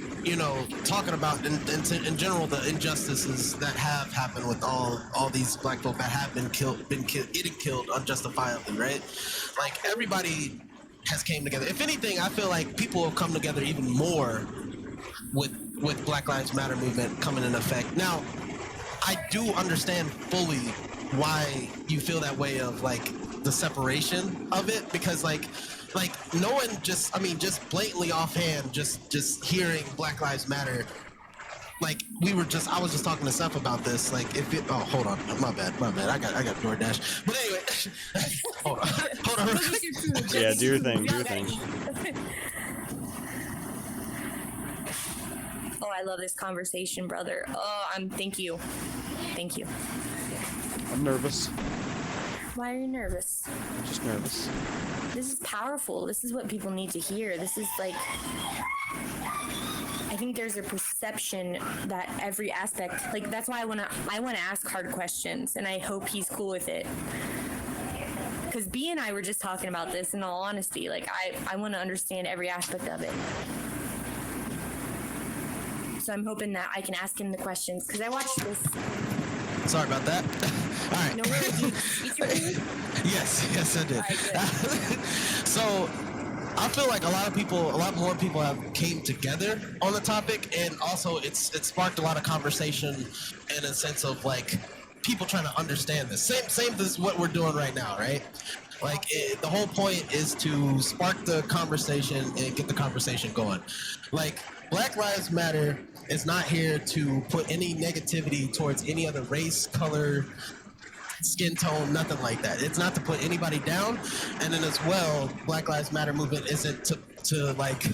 talking about in general the injustices that have happened with all these black folk that have been getting killed unjustifiably, right? Like, everybody has came together. If anything, I feel like people have come together even more with Black Lives Matter movement coming in effect. Now, I do understand fully why you feel that way of like the separation of it, because like no one just blatantly offhand just hearing Black Lives Matter, like I was just talking to Stough about this, like hold on, my bad, I got DoorDash, but anyway, hold on. Yeah, do your thing. Oh, I love this conversation, brother. Thank you. I'm nervous. Why are you nervous? Just nervous. This is powerful. This is what people need to hear. This is like, I think there's a perception that every aspect, like, that's why I want to ask hard questions, and I hope he's cool with it. Because B and I were just talking about this, in all honesty. Like, I want to understand every aspect of it. So I'm hoping that I can ask him the questions, because I watched this. Sorry about that. All right. No worries. Did you eat your food? Yes, I did. All right, So I feel like a lot more people have came together on the topic, and also it sparked a lot of conversation in a sense of like people trying to understand this. Same as what we're doing right now, right? Like the whole point is to spark the conversation and get the conversation going. Like, Black Lives Matter is not here to put any negativity towards any other race, color, skin tone, nothing like that. It's not to put anybody down. And then as well, Black Lives Matter movement isn't to like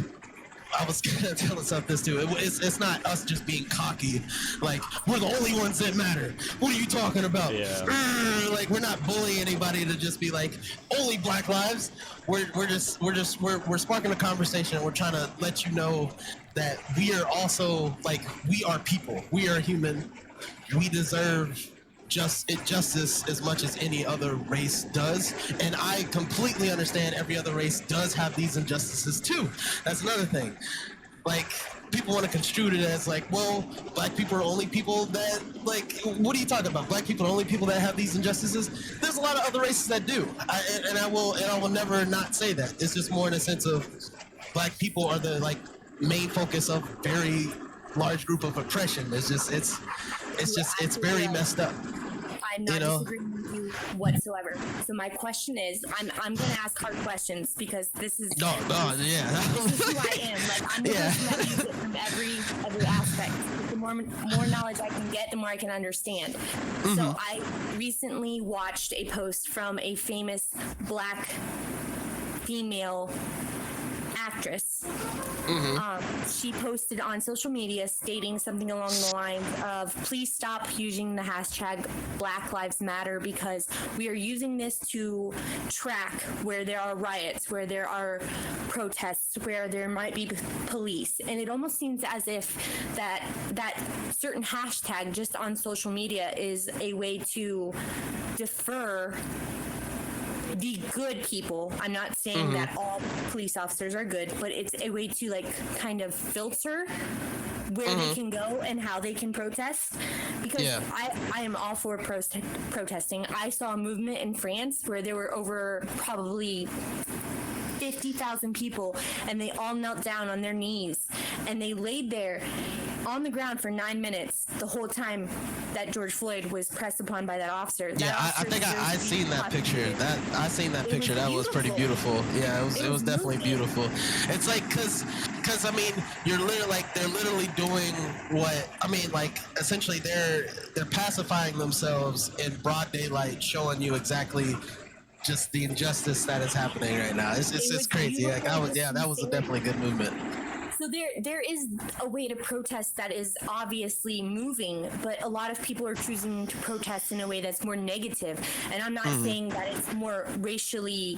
I was telling Seth this too. It's not us just being cocky, like we're the only ones that matter. What are you talking about? Yeah. Like we're not bullying anybody to just be like only Black lives. We're sparking a conversation. We're trying to let you know that we are also like we are people. We are human. We deserve justice as much as any other race does, and I completely understand every other race does have these injustices too. That's another thing. Like people want to construe it as like, well, Black people are only people that like. What are you talking about? Black people are only people that have these injustices. There's a lot of other races that do, and I will never not say that. It's just more in a sense of Black people are the like main focus of very large group of oppression. It's very messed up. I'm not disagreeing with you whatsoever. So my question is, I'm gonna ask hard questions because this is yeah. This is who I am. Like I'm the person that uses it from every aspect. The more knowledge I can get, the more I can understand. So I recently watched a post from a famous Black female actress. She posted on social media stating something along the lines of, please stop using the hashtag Black Lives Matter because we are using this to track where there are riots, where there are protests, where there might be police. And it almost seems as if that certain hashtag just on social media is a way to defer the good people. I'm not saying that all police officers are good, but it's a way to like kind of filter where they can go and how they can protest. Because I am all for protesting. I saw a movement in France where there were over probably 50,000 people, and they all knelt down on their knees and they laid there on the ground for 9 minutes the whole time that George Floyd was pressed upon by that officer. I think I seen that picture. That was pretty beautiful. Yeah, it was definitely beautiful. It's like cause I mean they're literally doing what I mean, like essentially they're pacifying themselves in broad daylight, showing you exactly just the injustice that is happening right now. It's just crazy. Like that was a definitely good movement. So there is a way to protest that is obviously moving, but a lot of people are choosing to protest in a way that's more negative. And I'm not saying that it's more racially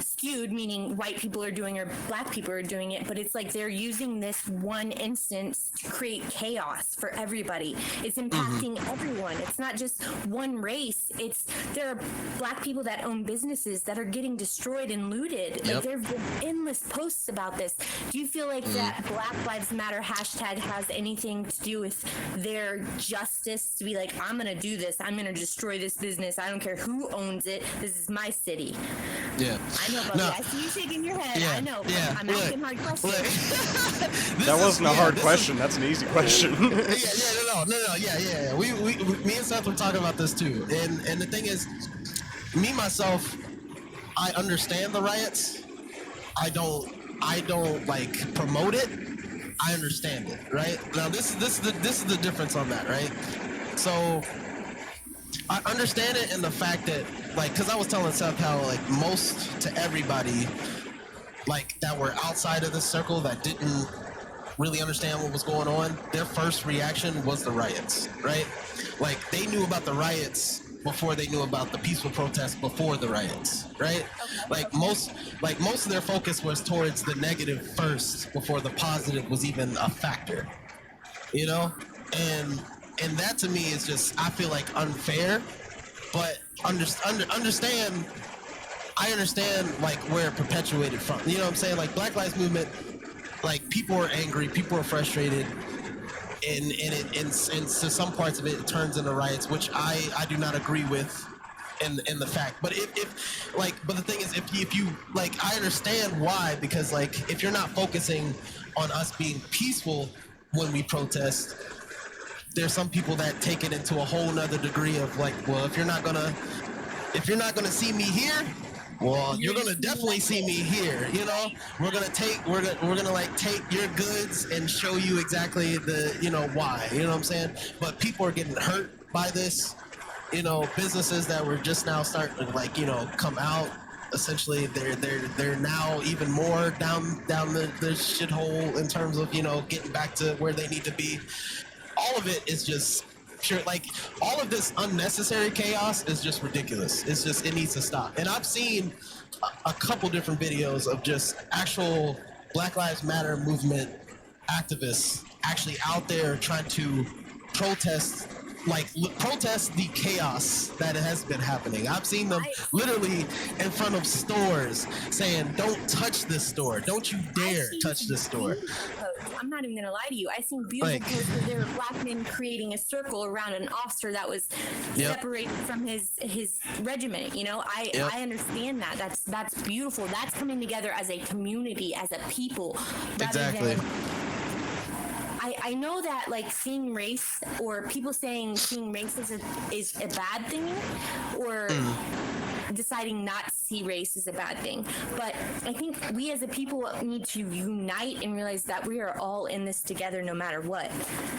skewed, meaning white people are doing or Black people are doing it, but it's like they're using this one instance to create chaos for everybody. It's impacting everyone. It's not just one race. There are Black people that own businesses that are getting destroyed and looted. Like there have been endless posts about this. Do you feel like that Black Lives Matter hashtag has anything to do with their justice to be like, I'm gonna do this, I'm gonna destroy this business, I don't care who owns it, this is my city? I know about that. I see you shaking your head. I know. I'm asking hard questions. That wasn't a hard question. That's an easy question. No. Me and Seth were talking about this too. And the thing is, me myself, I understand the riots. I don't like promote it. I understand it, right? Now this is the difference on that, right? So I understand it in the fact that, like, because I was telling Seth how, like, most to everybody, like, that were outside of the circle that didn't really understand what was going on, their first reaction was the riots, right? Like, they knew about the riots before they knew about the peaceful protests before the riots, right? Like most of their focus was towards the negative first before the positive was even a factor, you know? And that to me is just, I feel like unfair, but I understand like where it perpetuated from. You know what I'm saying? Like Black Lives Movement, like people are angry, people are frustrated, and to some parts of it, it turns into riots, which I do not agree with in the fact. But but the thing is, if you like, I understand why, because like if you're not focusing on us being peaceful when we protest, there's some people that take it into a whole nother degree of like, well, if you're not gonna see me here, well, you're gonna definitely see me here. You know, we're gonna like take your goods and show you exactly why. You know what I'm saying? But people are getting hurt by this. You know, businesses that were just now starting to come out essentially they're now even more down the shithole in terms of, you know, getting back to where they need to be. All of it is just sure, like, all of this unnecessary chaos is just ridiculous. It's just, it needs to stop. And I've seen a couple different videos of just actual Black Lives Matter movement activists actually out there trying to protest, like, protest the chaos that has been happening. I've seen them literally in front of stores saying, "Don't touch this store. Don't you dare touch this store." I'm not even gonna lie to you. I seen beautiful posts where there were black men creating a circle around an officer that was separated from his regiment. You know, I understand that. That's beautiful. That's coming together as a community, as a people. Exactly. I know that, like, seeing race, or people saying seeing race is a bad thing, or deciding not to see race is a bad thing. But I think we as a people need to unite and realize that we are all in this together no matter what.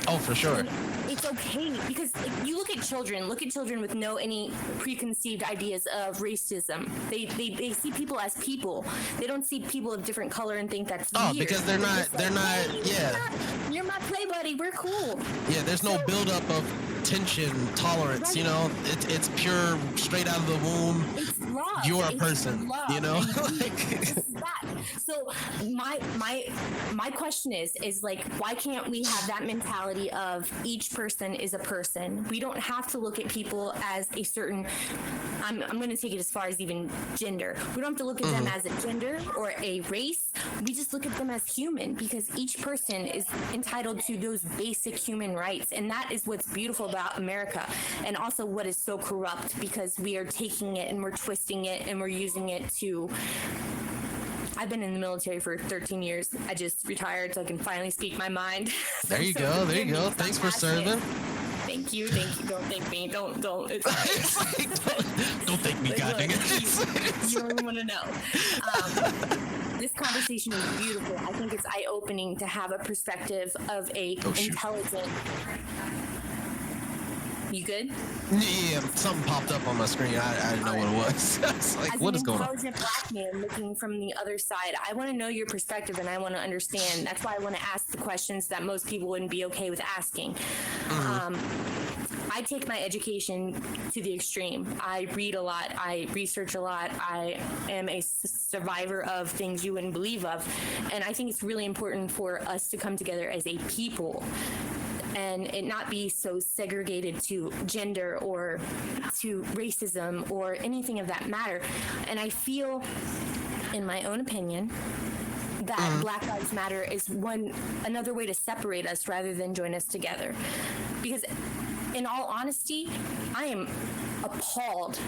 Oh, for sure. And it's okay, because you look at children with no any preconceived ideas of racism. They see people as people. They don't see people of different color and think that's weird. Because they're not, hey, you're my play buddy, we're cool. Yeah, there's no buildup of tension, tolerance, you know? It's pure, straight out of the womb. It's love. You're a person, you know? So my question is like, why can't we have that mentality of each person is a person? We don't have to look at people as a certain, I'm going to take it as far as even gender. We don't have to look at them as a gender or a race. We just look at them as human, because each person is entitled to those basic human rights. And that is what's beautiful about America, and also what is so corrupt, because we are taking it and we're twisting it and we're using it to... I've been in the military for 13 years. I just retired so I can finally speak my mind. There you go. Thanks for serving. Thank you. Don't thank me. Don't. It's don't thank me, God dang it. You don't even want to know. This conversation is beautiful. I think it's eye-opening to have a perspective of a intelligent... You good? Yeah, something popped up on my screen. I didn't know what it was. It's like, what is going on? As an intelligent black man looking from the other side, I want to know your perspective and I want to understand. That's why I want to ask the questions that most people wouldn't be okay with asking. I take my education to the extreme. I read a lot. I research a lot. I am a survivor of things you wouldn't believe of. And I think it's really important for us to come together as a people, and it not be so segregated to gender or to racism or anything of that matter. And I feel, in my own opinion, that Black Lives Matter is another way to separate us rather than join us together. Because in all honesty, I am appalled,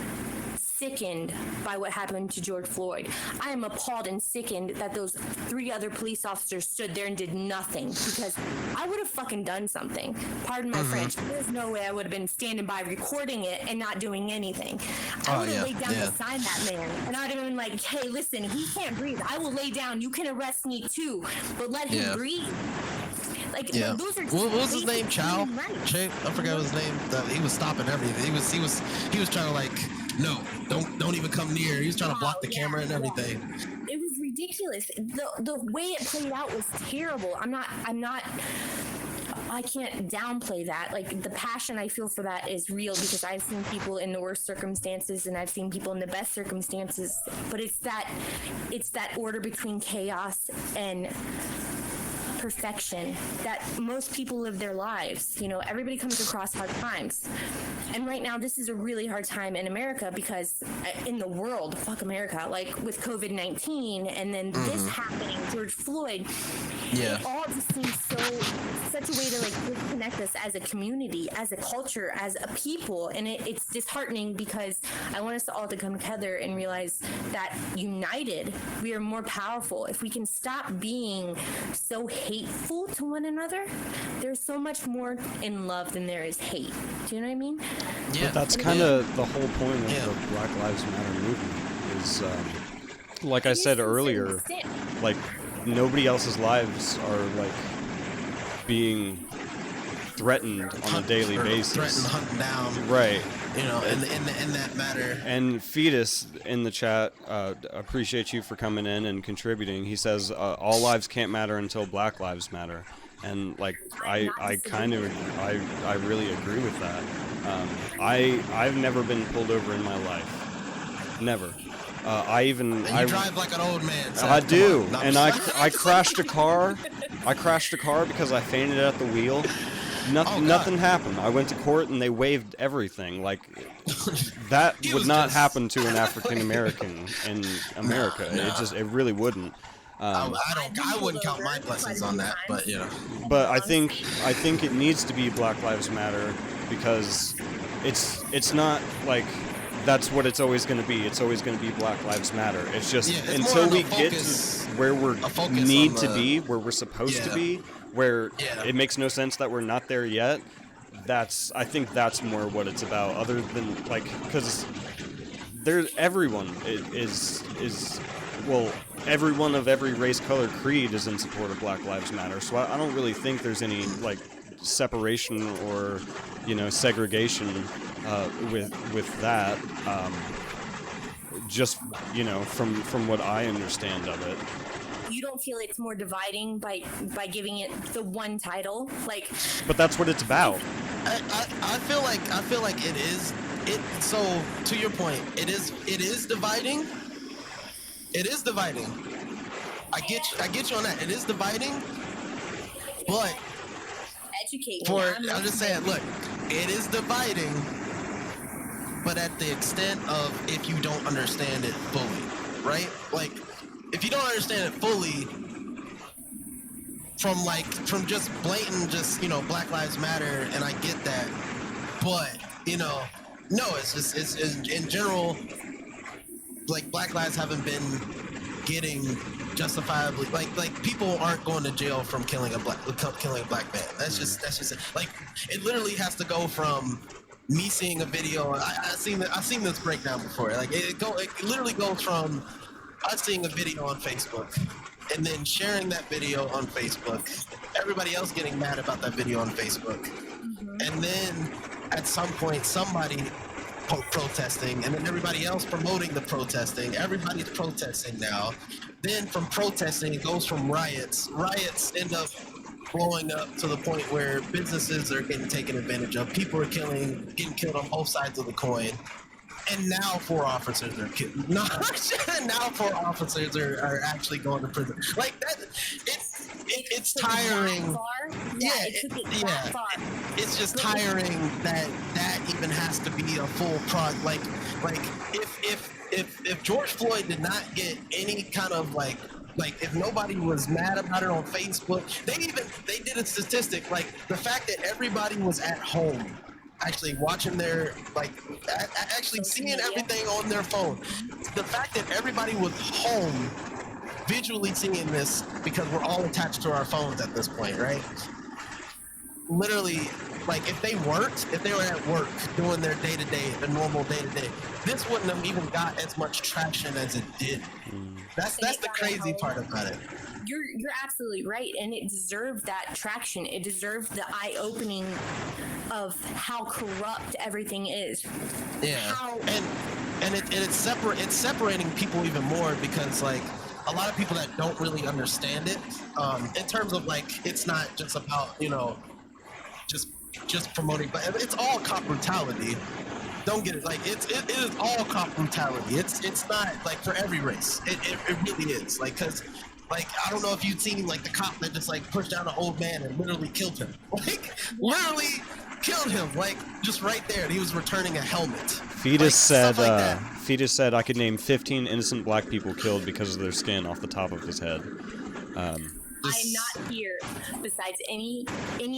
sickened by what happened to George Floyd. I am appalled and sickened that those 3 other police officers stood there and did nothing, because I would have fucking done something. Pardon my French. There's no way I would have been standing by recording it and not doing anything. I would have laid down beside that man, and I would have been like, hey, listen, he can't breathe. I will lay down. You can arrest me too, but let him breathe. Like, those are what was his name? Chow? I forgot his name. He was stopping everything. He was trying to, like, no, don't even come near. He was trying to block the camera and everything. It was ridiculous. The way it played out was terrible. I can't downplay that. Like, the passion I feel for that is real, because I've seen people in the worst circumstances and I've seen people in the best circumstances. But it's that order between chaos and perfection that most people live their lives. You know, everybody comes across hard times, and right now this is a really hard time in America, because in the world, fuck America, like with COVID-19 and then this happening, George Floyd, it all just seems such a way to, like, disconnect us as a community, as a culture, as a people. And it's disheartening, because I want us all to come together and realize that united we are more powerful. If we can stop being so hateful to one another, there's so much more in love than there is hate. Do you know what I mean? Yeah, but that's kind of the whole point of the Black Lives Matter movement is, like I said earlier, like, nobody else's lives are, like, being threatened on a daily basis. Threatened, hunted down. Right. you know, in that matter. And Fetus in the chat, appreciate you for coming in and contributing. He says all lives can't matter until Black Lives Matter, and like I really agree with that. I've never been pulled over in my life, never. I drive like an old man. I do, and I crashed a car. I crashed a car because I fainted at the wheel. Nothing happened. I went to court and they waived everything. Like that would not happen to an African American in America. No. It really wouldn't. I wouldn't count my blessings on that, but you know. But I think it needs to be Black Lives Matter because it's not like that's what it's always going to be. It's always going to be Black Lives Matter. It's just until we get to where we need to be, where we're supposed to be, where it makes no sense that we're not there yet. I think that's more what it's about. Other than like, because everyone is everyone of every race, color, creed is in support of Black Lives Matter. So I don't really think there's any like separation or segregation with that. Just from what I understand of it. You don't feel it's more dividing by giving it the one title, like? But that's what it's about. I feel like it is. So to your point, it is dividing. It is dividing. I get you on that. It is dividing, but educate me. I'm just saying. Look, it is dividing, but at the extent of if you don't understand it fully, right? Like, if you don't understand it fully, from just blatant, Black Lives Matter, and I get that, but no, it's in general, like Black lives haven't been getting justifiably, like people aren't going to jail from killing a black man. That's just it. Like, it literally has to go from me seeing a video. I've seen this breakdown before. Like it literally goes from us seeing a video on Facebook and then sharing that video on Facebook, everybody else getting mad about that video on Facebook, and then at some point somebody protesting, and then everybody else promoting the protesting. Everybody's protesting now. Then from protesting, it goes from riots. Riots end up blowing up to the point where businesses are getting taken advantage of. People are getting killed on both sides of the coin. And now 4 officers are killed. No, now 4 officers are actually going to prison. Like that, it's tiring. It's just tiring that even has to be a full like if George Floyd did not get any kind of like if nobody was mad about it on Facebook, they did a statistic, like the fact that everybody was at home actually watching their actually seeing everything on their phone. The fact that everybody was home visually seeing this, because we're all attached to our phones at this point, right? Literally, like if they were at work doing their day-to-day, the normal day-to-day, this wouldn't have even got as much traction as it did. That's the crazy part about it. You're absolutely right, and it deserved that traction. It deserved the eye-opening of how corrupt everything is. Yeah, and it's separating people even more, because like a lot of people that don't really understand it, in terms of like, it's not just about just promoting, but it's all cop brutality. Don't get it. Like it is all cop brutality. It's not like for every race. It really is. Like, cause like I don't know if you've seen like the cop that just like pushed down an old man and literally killed him. Like literally killed him. Like just right there. And he was returning a helmet. Fetus said I could name 15 innocent black people killed because of their skin off the top of his head. I'm not here besides any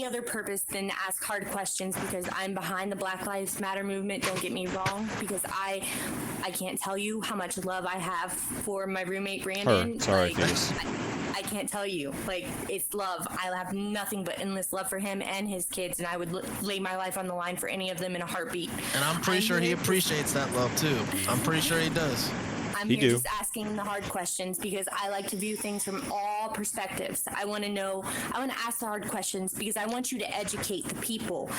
other purpose than to ask hard questions, because I'm behind the Black Lives Matter movement. Don't get me wrong, because I can't tell you how much love I have for my roommate Brandon. Sorry, like, I can't tell you. Like, it's love. I have nothing but endless love for him and his kids, and I would lay my life on the line for any of them in a heartbeat. And I'm pretty sure he appreciates that love too. I'm pretty sure he does. I'm He here do. just asking the hard questions because I like to view things from all perspectives. I want to ask the hard questions because I want you to educate the people.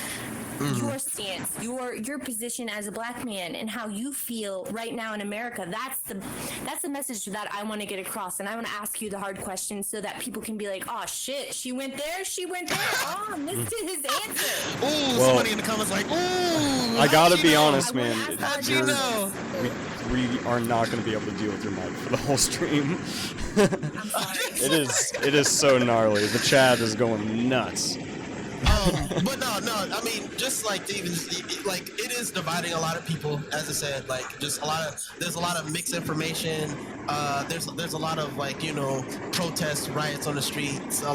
Your stance, your position as a black man, and how you feel right now in America. That's the message that I want to get across, and I want to ask you the hard questions so that people can be like, oh shit, she went there. Oh, this is his answer. Ooh, Well, somebody in the comments like, ooh. I gotta how'd be you know? honest, I wanna man. ask the hard How'd you know? We are not going to be able to deal with your mic for the whole stream. I'm sorry. It is so gnarly. The chat is going nuts. But no, I mean, just like to even like it is dividing a lot of people, as I said, like just there's a lot of mixed information. There's a lot of like, you know, protests, riots on the streets. There's a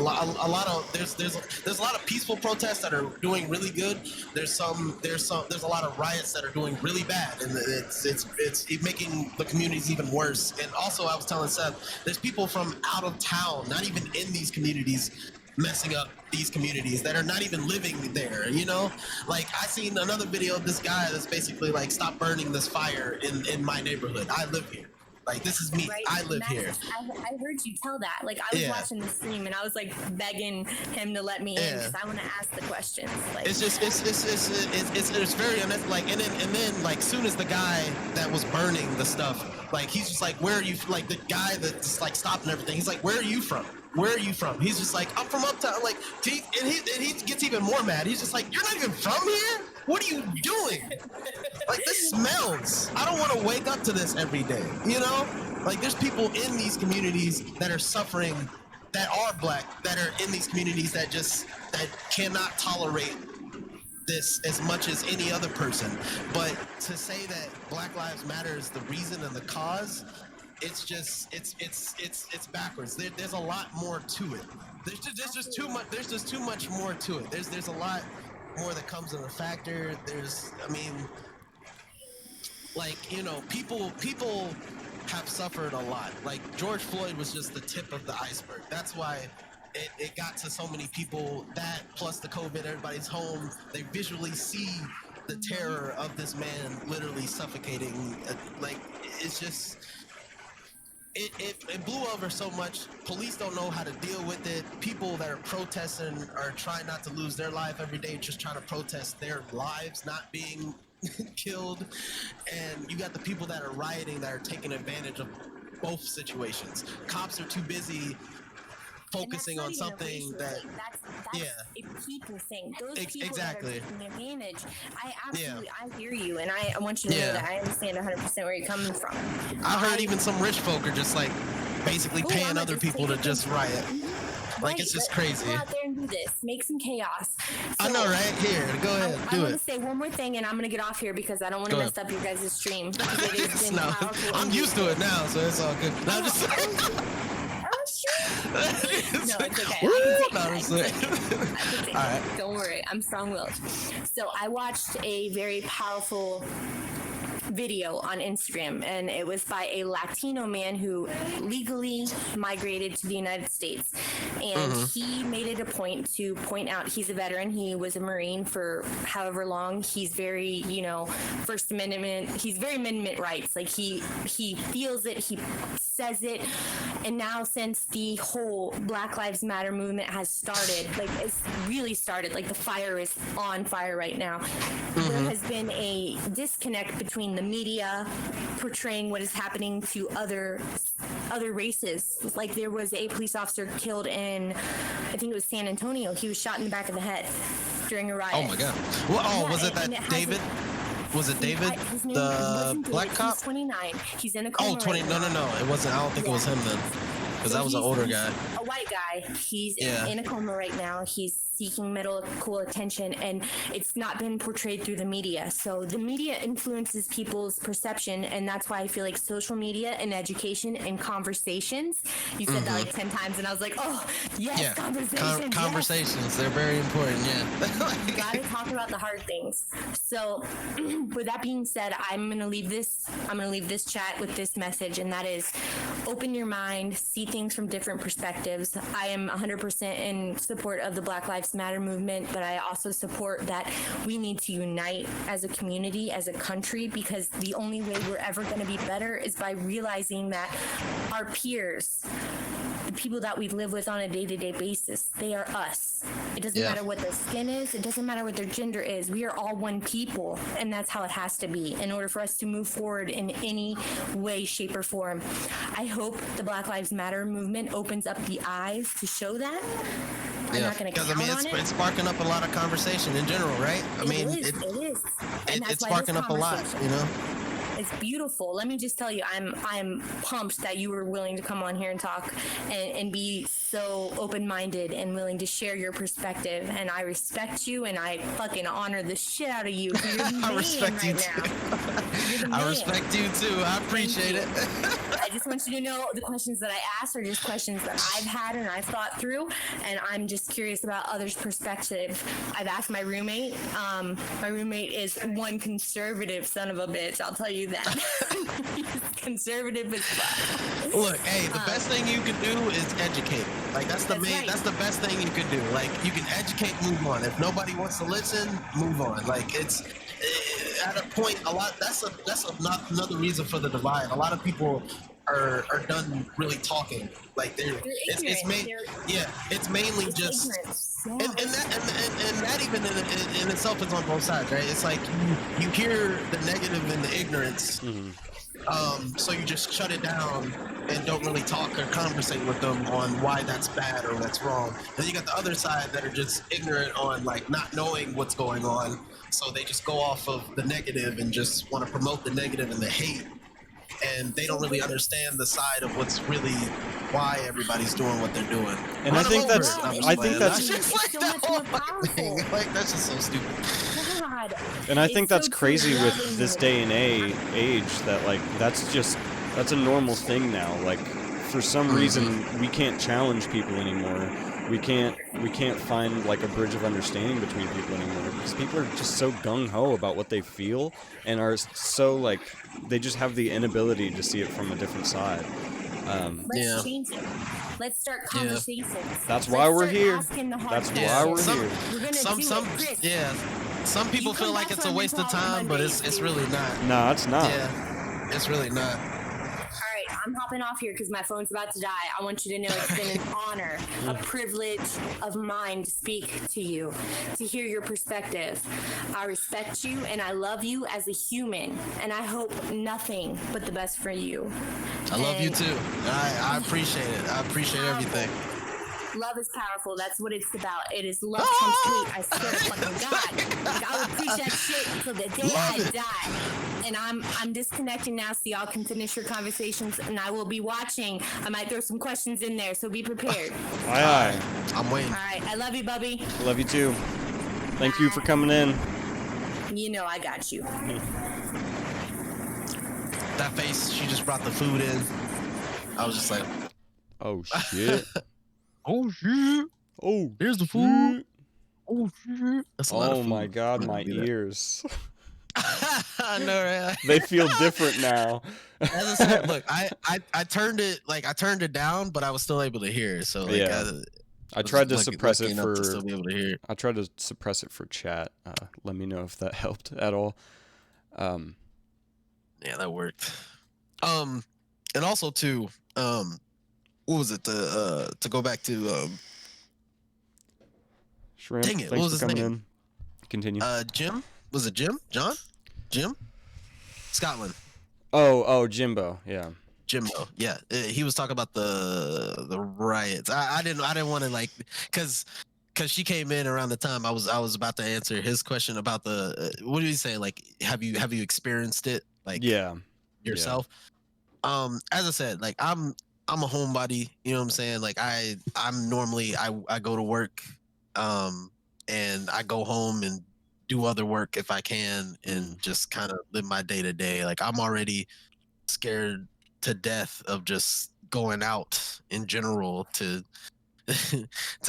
lot of peaceful protests that are doing really good. There's a lot of riots that are doing really bad, and it's making the communities even worse. And also, I was telling Seth, there's people from out of town, not even in these communities, messing up these communities that are not even living there, you know? Like, I seen another video of this guy that's basically like, stop burning this fire in my neighborhood. I live here. Like, this is me. Right? I live here. I heard you tell that. Like, I was watching the stream and I was like begging him to let me in because I want to ask the questions. Like, It's just it's very like, and then like, soon as the guy that was burning the stuff, like, he's just like, where are you? Like, the guy that's like stopping everything, he's like, where are you from? Where are you from? He's just like, I'm from uptown. Like, and he gets even more mad. He's just like, you're not even from here? What are you doing? Like, this smells. I don't want to wake up to this every day, you know? Like, there's people in these communities that are suffering, that are black, that are in these communities that cannot tolerate this as much as any other person. But to say that Black Lives Matter is the reason and the cause, it's just it's backwards. There's a lot more to it. There's just too much. There's just too much more to it. There's a lot more that comes in a factor. I mean, like, you know, people have suffered a lot. Like, George Floyd was just the tip of the iceberg. That's why it got to so many people. That plus the COVID, everybody's home. They visually see the terror of this man literally suffocating. Like, it's just. It blew over so much. Police don't know how to deal with it. People that are protesting are trying not to lose their life every day, just trying to protest their lives not being killed. And you got the people that are rioting that are taking advantage of both situations. Cops are too busy focusing on something that that's a people thing. Those people exactly. that are taking advantage. I hear you, and I want you to know that I understand 100% where you're coming from. I heard even some rich folk are just like basically paying other people to just riot. Like, it's just crazy. Go out there and do this. Make some chaos. I know, right? Here, go ahead, do I it. want to say one more thing, and I'm going to get off here because I don't want to mess up your guys' stream. No, I'm used to it now, so it's all good. No, I'm just No, it's okay. All right. Don't worry, I'm strong-willed. So I watched a very powerful video on Instagram, and it was by a Latino man who legally migrated to the United States, and he made it a point to point out he's a veteran. He was a Marine for however long. He's very, you know, First Amendment. He's very amendment rights. Like, he feels it. He says it. And now, since the whole Black Lives Matter movement has started, like, it's really started, like, the fire is on fire right now. There has been a disconnect between the media portraying what is happening to other races. Like, there was a police officer killed in, I think it was San Antonio. He was shot in the back of the head during a riot. Oh my god. Well, was it that David? Was it David, the black cop? He's 29. He's in a coma. Oh, 20. No. It wasn't. I don't think it was him then. Because that was an older guy. A white guy. He's in a coma right now. He's seeking medical attention, and it's not been portrayed through the media. So the media influences people's perception, and that's why I feel like social media and education and conversations. You said that like 10 times, and I was like, oh, yes, conversations. Conversations. They're very important, yeah. You gotta talk about the hard things. So with that being said, I'm gonna leave this chat with this message, and that is, open your mind, see things from different perspectives. I am 100% in support of the Black Lives Matter movement, but I also support that we need to unite as a community, as a country, because the only way we're ever going to be better is by realizing that our peers, the people that we live with on a day-to-day basis, they are us. It doesn't matter what their skin is. It doesn't matter what their gender is. We are all one people, and that's how it has to be in order for us to move forward in any way, shape, or form. I hope the Black Lives Matter movement opens up the eyes to show that. I'm not going to count on it. It's sparking up a lot of conversation in general, right? It is. It's sparking up a lot, you know? It's beautiful. Let me just tell you, I'm pumped that you were willing to come on here and talk and be so open-minded and willing to share your perspective. And I respect you, and I fucking honor the shit out of you. You're the I respect you too. I respect you too. I appreciate it. I just want you to know the questions that I asked are just questions that I've had and I've thought through, and I'm just curious about others' perspective. I've asked my roommate. My roommate is one conservative son of a bitch. I'll tell you that. He's conservative as fuck. Look, hey, the best thing you can do is educate. Like that's the best thing you can do. Like you can educate, move on. If nobody wants to listen, move on. Like it's at a point that's not another reason for the divide. A lot of people are done really talking. Like it's mainly just and that even in itself is on both sides, right? It's like you hear the negative and the ignorance. Mm-hmm. So you just shut it down and don't really talk or conversate with them on why that's bad or what's wrong. Then you got the other side that are just ignorant on like not knowing what's going on. So they just go off of the negative and just want to promote the negative and the hate. And they don't really understand the side of what's really why everybody's doing what they're doing. And I think that's just like that whole thing. Like that's just so stupid. God. And I think that's crazy with this day and age that like that's a normal thing now. Like for some reason we can't challenge people anymore. We can't find like a bridge of understanding between people anymore because people are just so gung-ho about what they feel and are so like they just have the inability to see it from a different side. Let's change it. Let's start conversations. That's why we're here. That's why we're here. Some people feel like it's a waste of time, but it's really not. No, it's not. Yeah, it's really not. All right, I'm hopping off here because my phone's about to die. I want you to know it's been an honor, a privilege of mine to speak to you, to hear your perspective. I respect you and I love you as a human, and I hope nothing but the best for you. I love you too. I appreciate it. I appreciate everything. Love is powerful. That's what it's about. It is love trumps hate. I swear to fucking God. Like, I will preach that shit until the day I die. And I'm disconnecting now so y'all can finish your conversations, and I will be watching. I might throw some questions in there, so be prepared. Aye. I'm waiting. All right. I love you, Bubby. Love you too. Thank you for coming in. You know I got you. That face, she just brought the food in. I was just like, oh shit. Oh shit. Oh, here's the food. Oh shit. That's a lot of oh food. my God, my ears. I know, right? They feel different now. As I said, look, I turned it down, but I was still able to hear it. So like, yeah. I tried to suppress it for. To still be able to hear it. I tried to suppress it for chat. Let me know if that helped at all. Yeah, that worked. And also too, what was it? To go back to Shrimp. Dang it! Thanks What was for his coming name? in. Continue. Jim. Was it Jim? John? Jim? Scotland. Oh, Jimbo. Yeah. Jimbo. Yeah. He was talking about the riots. I didn't want to like because she came in around the time I was about to answer his question about the what did he say? Like, have you experienced it? Like, yourself. Yeah. As I said, like I'm a homebody. You know what I'm saying? Like I'm normally I go to work, and I go home and do other work if I can, and just kind of live my day to day. Like I'm already scared to death of just going out in general to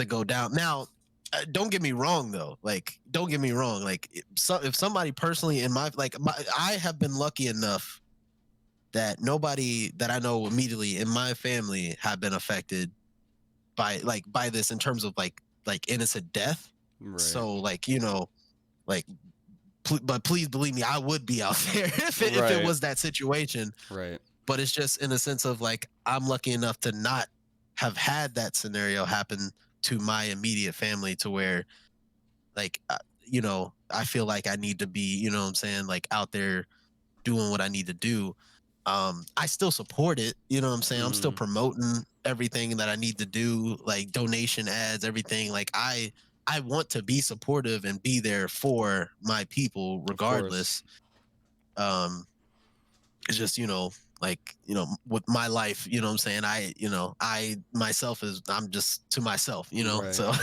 go down. Now, don't get me wrong though. Like, don't get me wrong. Like, if somebody personally in my I have been lucky enough that nobody that I know immediately in my family have been affected by this in terms of like innocent death. Right. So like, like but please believe me, I would be out there if it Right. was that situation. Right. But it's just in a sense of like I'm lucky enough to not have had that scenario happen to my immediate family to where like I feel like I need to be, what I'm saying, like out there doing what I need to do. I still support it, you know what I'm saying? I'm still Mm, promoting everything that I need to do, like donation ads, everything. Like I want to be supportive and be there for my people of course. regardless. Um it's just, like, with my life, you know what I'm saying? I myself is I'm just to myself, Right. so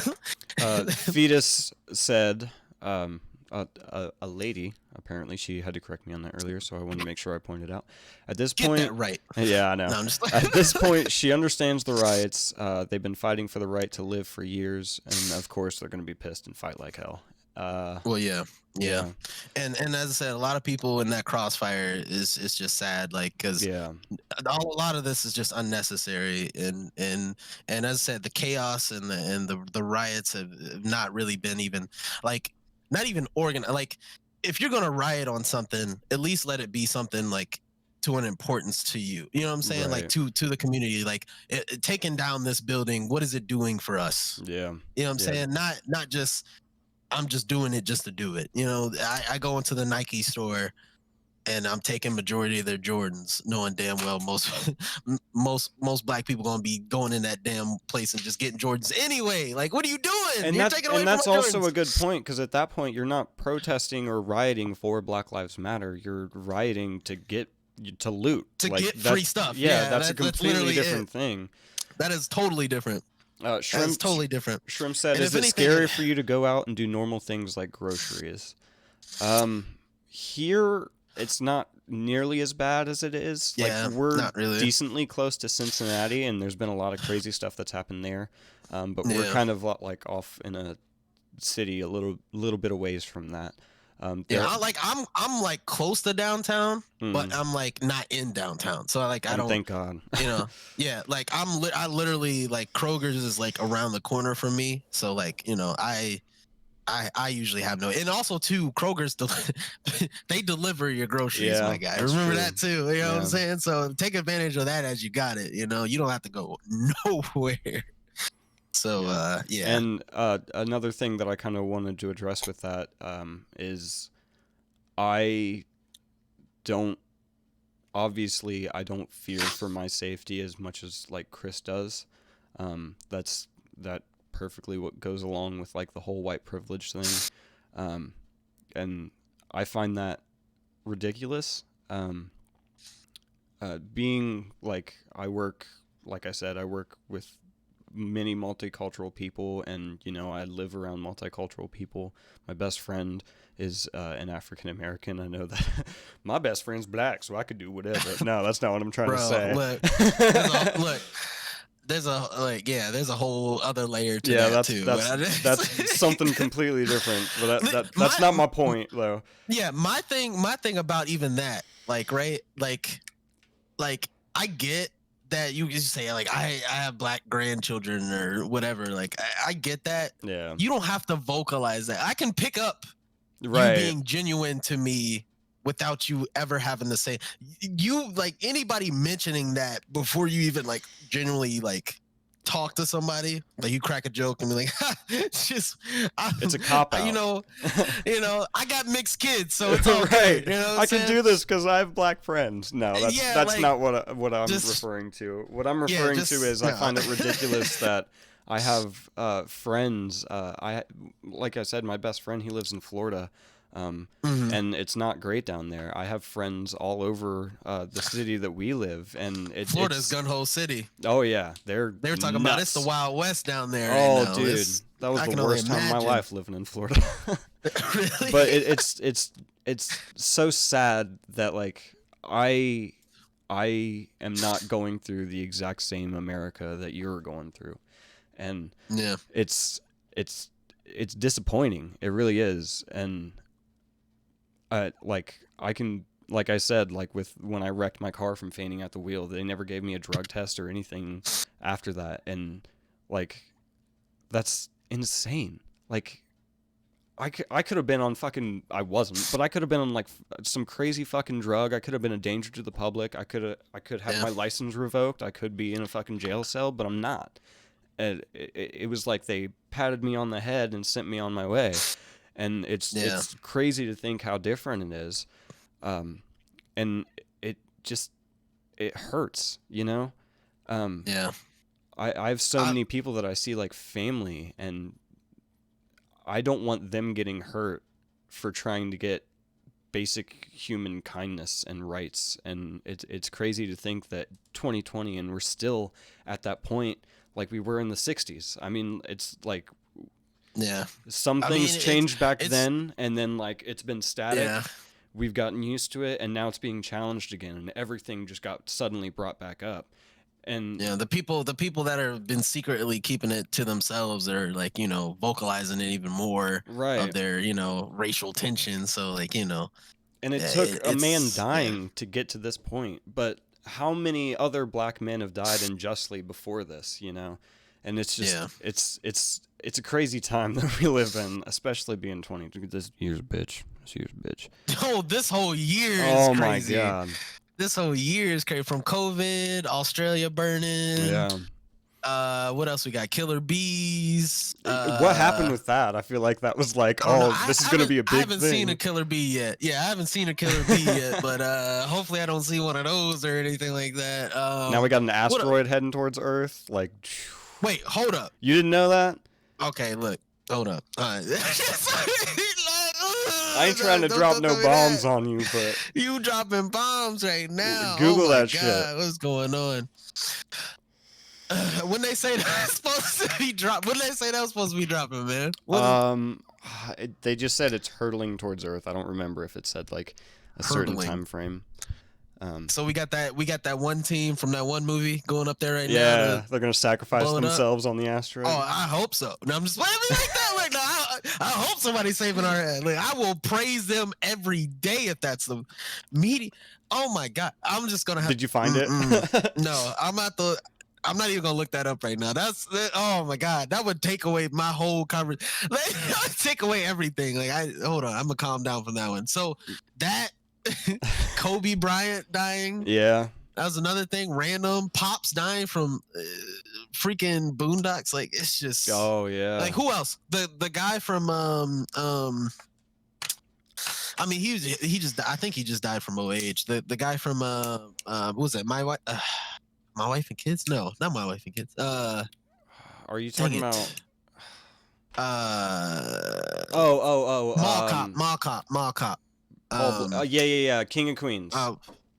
Fetus said, um, a lady, apparently, she had to correct me on that earlier, so I wanted to make sure I pointed out. At this get point, that right. yeah, I know. No, I'm just At this point, she understands the riots. They've been fighting for the right to live for years, and of course, they're going to be pissed and fight like hell. well, yeah. Yeah. Yeah, And as I said, a lot of people in that crossfire is just sad, like, because yeah, a lot of this is just unnecessary, and as I said, the chaos and the riots have not really been even like not even organized. Like, if you're gonna riot on something, at least let it be something like to an importance to you. You know what I'm saying? Like right, to the community. Like taking down this building, what is it doing for us? yeah, You know what I'm yeah, saying? Not just I'm just doing it just to do it. I go into the Nike store and I'm taking majority of their Jordans, knowing damn well most most black people gonna be going in that damn place and just getting Jordans anyway. Like, what are you doing? and You're that's taking away from that's my also a Jordans. good point because at that point, you're not protesting or rioting for Black Lives Matter. You're rioting to get to loot, To like get free that's stuff. yeah, Yeah, that's a that's completely literally it. different thing. That is totally different. That is Shrimp totally different. Shrimp said, And "Is if it anything, scary for you to go out and do normal things like groceries?" Um, Here it's not nearly as bad as it is. Like yeah, we're not really. decently close to Cincinnati, and there's been a lot of crazy stuff that's happened there. But we're Yeah. kind of like off in a city a little bit away from that. Yeah, There. I'm like close to downtown, but Mm, I'm like not in downtown. So like I and don't, thank God. yeah, like I literally like Kroger's is like around the corner from me. So like, I usually have no, and also too, Kroger's they deliver your groceries, Yeah, my guy. that's Remember true. that too. You know what I'm Yeah. saying? So take advantage of that as you got it. You don't have to go nowhere. So Yeah. yeah. And another thing that I kind of wanted to address with that is I don't obviously I don't fear for my safety as much as like Chris does. That perfectly what goes along with like the whole white privilege thing, and I find that ridiculous. Being like like I said, I work with many multicultural people, and I live around multicultural people. My best friend is an African American. I know that my best friend's black, so I could do whatever. No, that's not what I'm trying to Bro, say. look, there's a whole other layer to Yeah, that that's too. that's But that's something completely different. But that's my not my point though. yeah, my thing about even that, like, right, like I get that you can say like I have black grandchildren or whatever. Like I get that. Yeah. You don't have to vocalize that. I can pick up you Right. being genuine to me without you ever having to say you like anybody mentioning that before you even like genuinely like talk to somebody. Like you crack a joke and be like, it's just It's a cop I, out. I got mixed kids, so it's all Right. good. You know what I'm I can saying? do this because I have black friends. No, Yeah, that's like, not what I'm just- referring to. What I'm Yeah, referring just- to is I no. find it ridiculous that I have friends. Like I said, my best friend, he lives in Florida. Mhm. And it's not great down there. I have friends all over the city that we live, and Florida's it's gun hole city. oh yeah, They were talking about it's the nuts. Wild West down there. Oh, right now. dude, that was I the can only worst time of my imagine. life living in Florida. Really? But it's so sad that like I am not going through the exact same America that you're going through, and yeah, it's disappointing. It really is, and like I can like I said, like with when I wrecked my car from fainting at the wheel, they never gave me a drug test or anything after that. And like, that's insane. Like, I could have been on fucking, I wasn't, but I could have been on like some crazy fucking drug. I could have been a danger to the public. I could have my license revoked. I could be in a fucking jail cell, but I'm not. And it was like they patted me on the head and sent me on my way. And it's crazy to think how different it is. And it hurts, you know? I have so many people that I see like family, and I don't want them getting hurt for trying to get basic human kindness and rights. And it's crazy to think that 2020 and we're still at that point like we were in the 60s. I mean, it's like some things changed back then, and then like it's been static. We've gotten used to it, and now it's being challenged again, and everything just got suddenly brought back up. And the people that have been secretly keeping it to themselves are like, you know, vocalizing it even more of their, you know, racial tension. So like, you know, and it took a man dying to get to this point, but how many other black men have died unjustly before this, you know? And it's just it's a crazy time that we live in, especially being 20. This year's a bitch. Oh, this whole year is crazy. My God. This whole year is crazy. From COVID, Australia burning. Yeah. What else we got? Killer bees. What happened with that? I feel like that was like, this is going to be a big thing. I haven't seen a killer bee yet. Yeah, I haven't seen a killer bee yet, but hopefully I don't see one of those or anything like that. Now we got an asteroid heading towards Earth. Like, wait, hold up. You didn't know that? Okay, look, hold up. I ain't trying to drop no bombs on you, but you dropping bombs right now. Google that God, shit. What's going on? When they say that's supposed to be when they say that was supposed to be dropping, man? They just said it's hurtling towards Earth. I don't remember if it said like a certain time frame. So we got that one team from that one movie going up there right now. Yeah, they're gonna sacrifice themselves on the asteroid. Oh, I hope so. No, I'm just playing like that. Like, no, I hope somebody's saving our head. Like, I will praise them every day if that's the media. Oh my God, I'm just gonna have. Did you find it? No, I'm not even gonna look that up right now. Oh my God, that would take away my whole conversation. Like, take away everything. Like, hold on, I'm gonna calm down from that one. So that. Kobe Bryant dying. Yeah. That was another thing. Random Pops dying from freaking Boondocks. Like, it's just. Oh yeah. Like, who else? The guy from I mean, I think he just died from old age. The guy from what was that? My Wife and Kids? No, not My Wife and Kids. Are you talking about? Mall Cop. Yeah. King of Queens.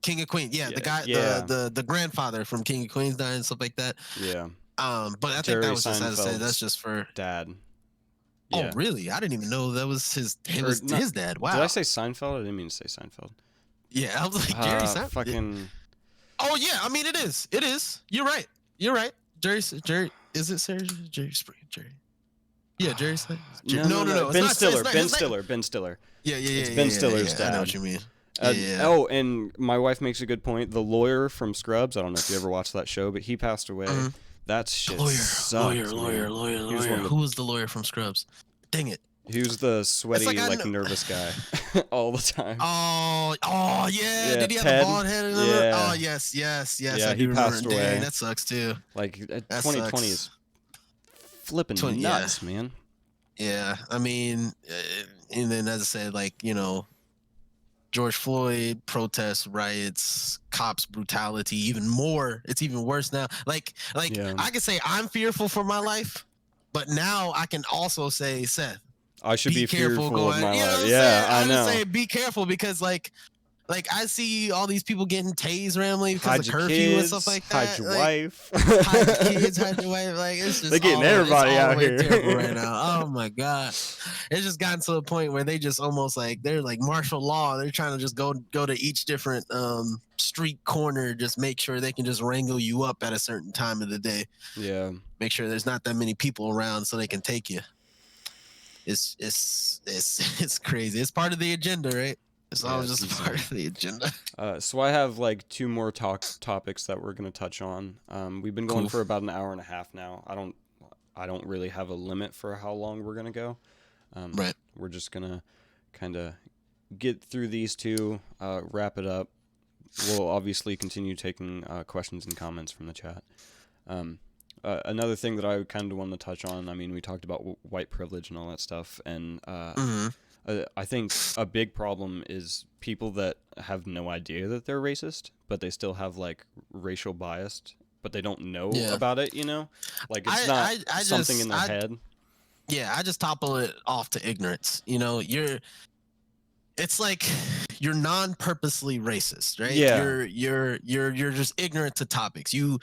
King of Queens. Yeah, the guy, the grandfather from King of Queens died and stuff like that. Yeah. But I think that was just, as I said, that's just for dad. Yeah. Oh, really? I didn't even know that was his dad. Wow. Did I say Seinfeld? I didn't mean to say Seinfeld. Yeah, I was like, Jerry Seinfeld. Fucking. Oh yeah, I mean it is. You're right. Jerry. Is it Jerry Springer? Jerry. Yeah, Jerry Seinfeld. No. Ben Stiller. Yeah. It's Ben Stiller's dad. I know what you mean. Oh, and my wife makes a good point. The lawyer from Scrubs. I don't know if you ever watched that show, but he passed away. That shit sucks. Lawyer. Who was the lawyer from Scrubs? Dang it. He was the sweaty, like nervous guy all the time. Oh, yeah. Did he have Ted? a bald head? Yeah. Oh, yes. Yeah, he passed away. Dang, that sucks too. Like 2020 is flipping nuts, man. Yeah, I mean, and then as I said, like, you know, George Floyd protests, riots, cops brutality, even more. It's even worse now. Like I can say I'm fearful for my life, but now I can also say, Seth, I should be fearful of my life. Yeah, I know. Say be careful because like I see all these people getting tased randomly because of curfew and stuff like that. Hide your wife. Hide your kids, hide your wife. Like, it's just they're getting everybody out here terrible right now. Oh my God. It's just gotten to the point where they just almost like they're like martial law. They're trying to just go to each different street corner, just make sure they can just wrangle you up at a certain time of the day. Yeah. Make sure there's not that many people around so they can take you. It's crazy. It's part of the agenda, right? It's Yeah, all it's just a part insane. of the agenda. So I have like two more topics that we're gonna touch on. We've been going Cool. for about an hour and a half now. I don't really have a limit for how long we're gonna go. Right. We're just gonna kind of get through these two, wrap it up. We'll obviously continue taking questions and comments from the chat. Another thing that I kind of want to touch on, I mean, we talked about white privilege and all that stuff, and I think a big problem is people that have no idea that they're racist, but they still have like racial bias, but they don't know Yeah. about it, you know? Like it's not I something just in their head. yeah, I just topple it off to ignorance. You know, it's like you're non-purposely racist, right? Yeah. You're just ignorant to topics. You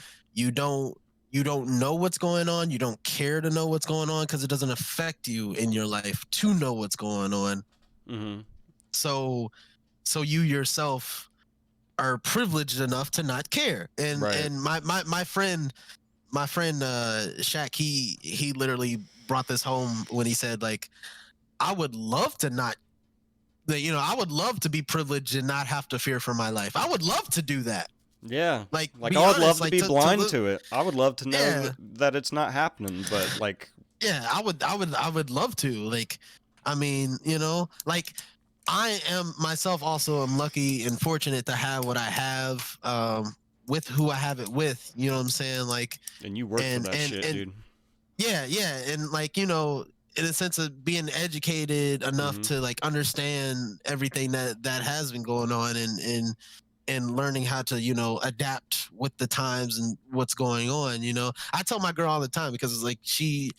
don't know what's going on. You don't care to know what's going on because it doesn't affect you in your life to know what's going on. Mm-hmm. So you yourself are privileged enough to not care. And Right. my friend Shaq, he literally brought this home when he said, like, I would love to not, you know, I would love to be privileged and not have to fear for my life. I would love to do that. Yeah. Like I be would honest, love to like be blind to it. I would love to know Yeah. that it's not happening, but like, yeah, I would love to. Like, I mean, you know, like I am myself also am lucky and fortunate to have what I have, with who I have it with. You know what I'm saying? Like, and you work for that shit, and dude. yeah, and like, you know, in a sense of being educated enough Mhm. to like understand everything that has been going on, and learning how to, you know, adapt with the times and what's going on. You know, I tell my girl all the time because it's like she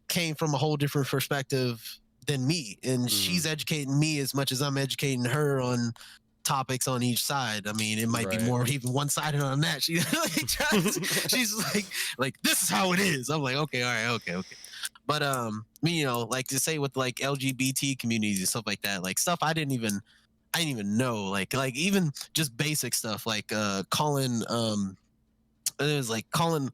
came from a whole different perspective than me, and she's educating me as much as I'm educating her on topics on each side. I mean, it might be Right. more even one-sided on that. She like she's like this is how it is. I'm like, okay, all right, okay. But you know, like to say with like LGBT communities and stuff like that, like stuff I didn't even know, like even just basic stuff like calling it was like calling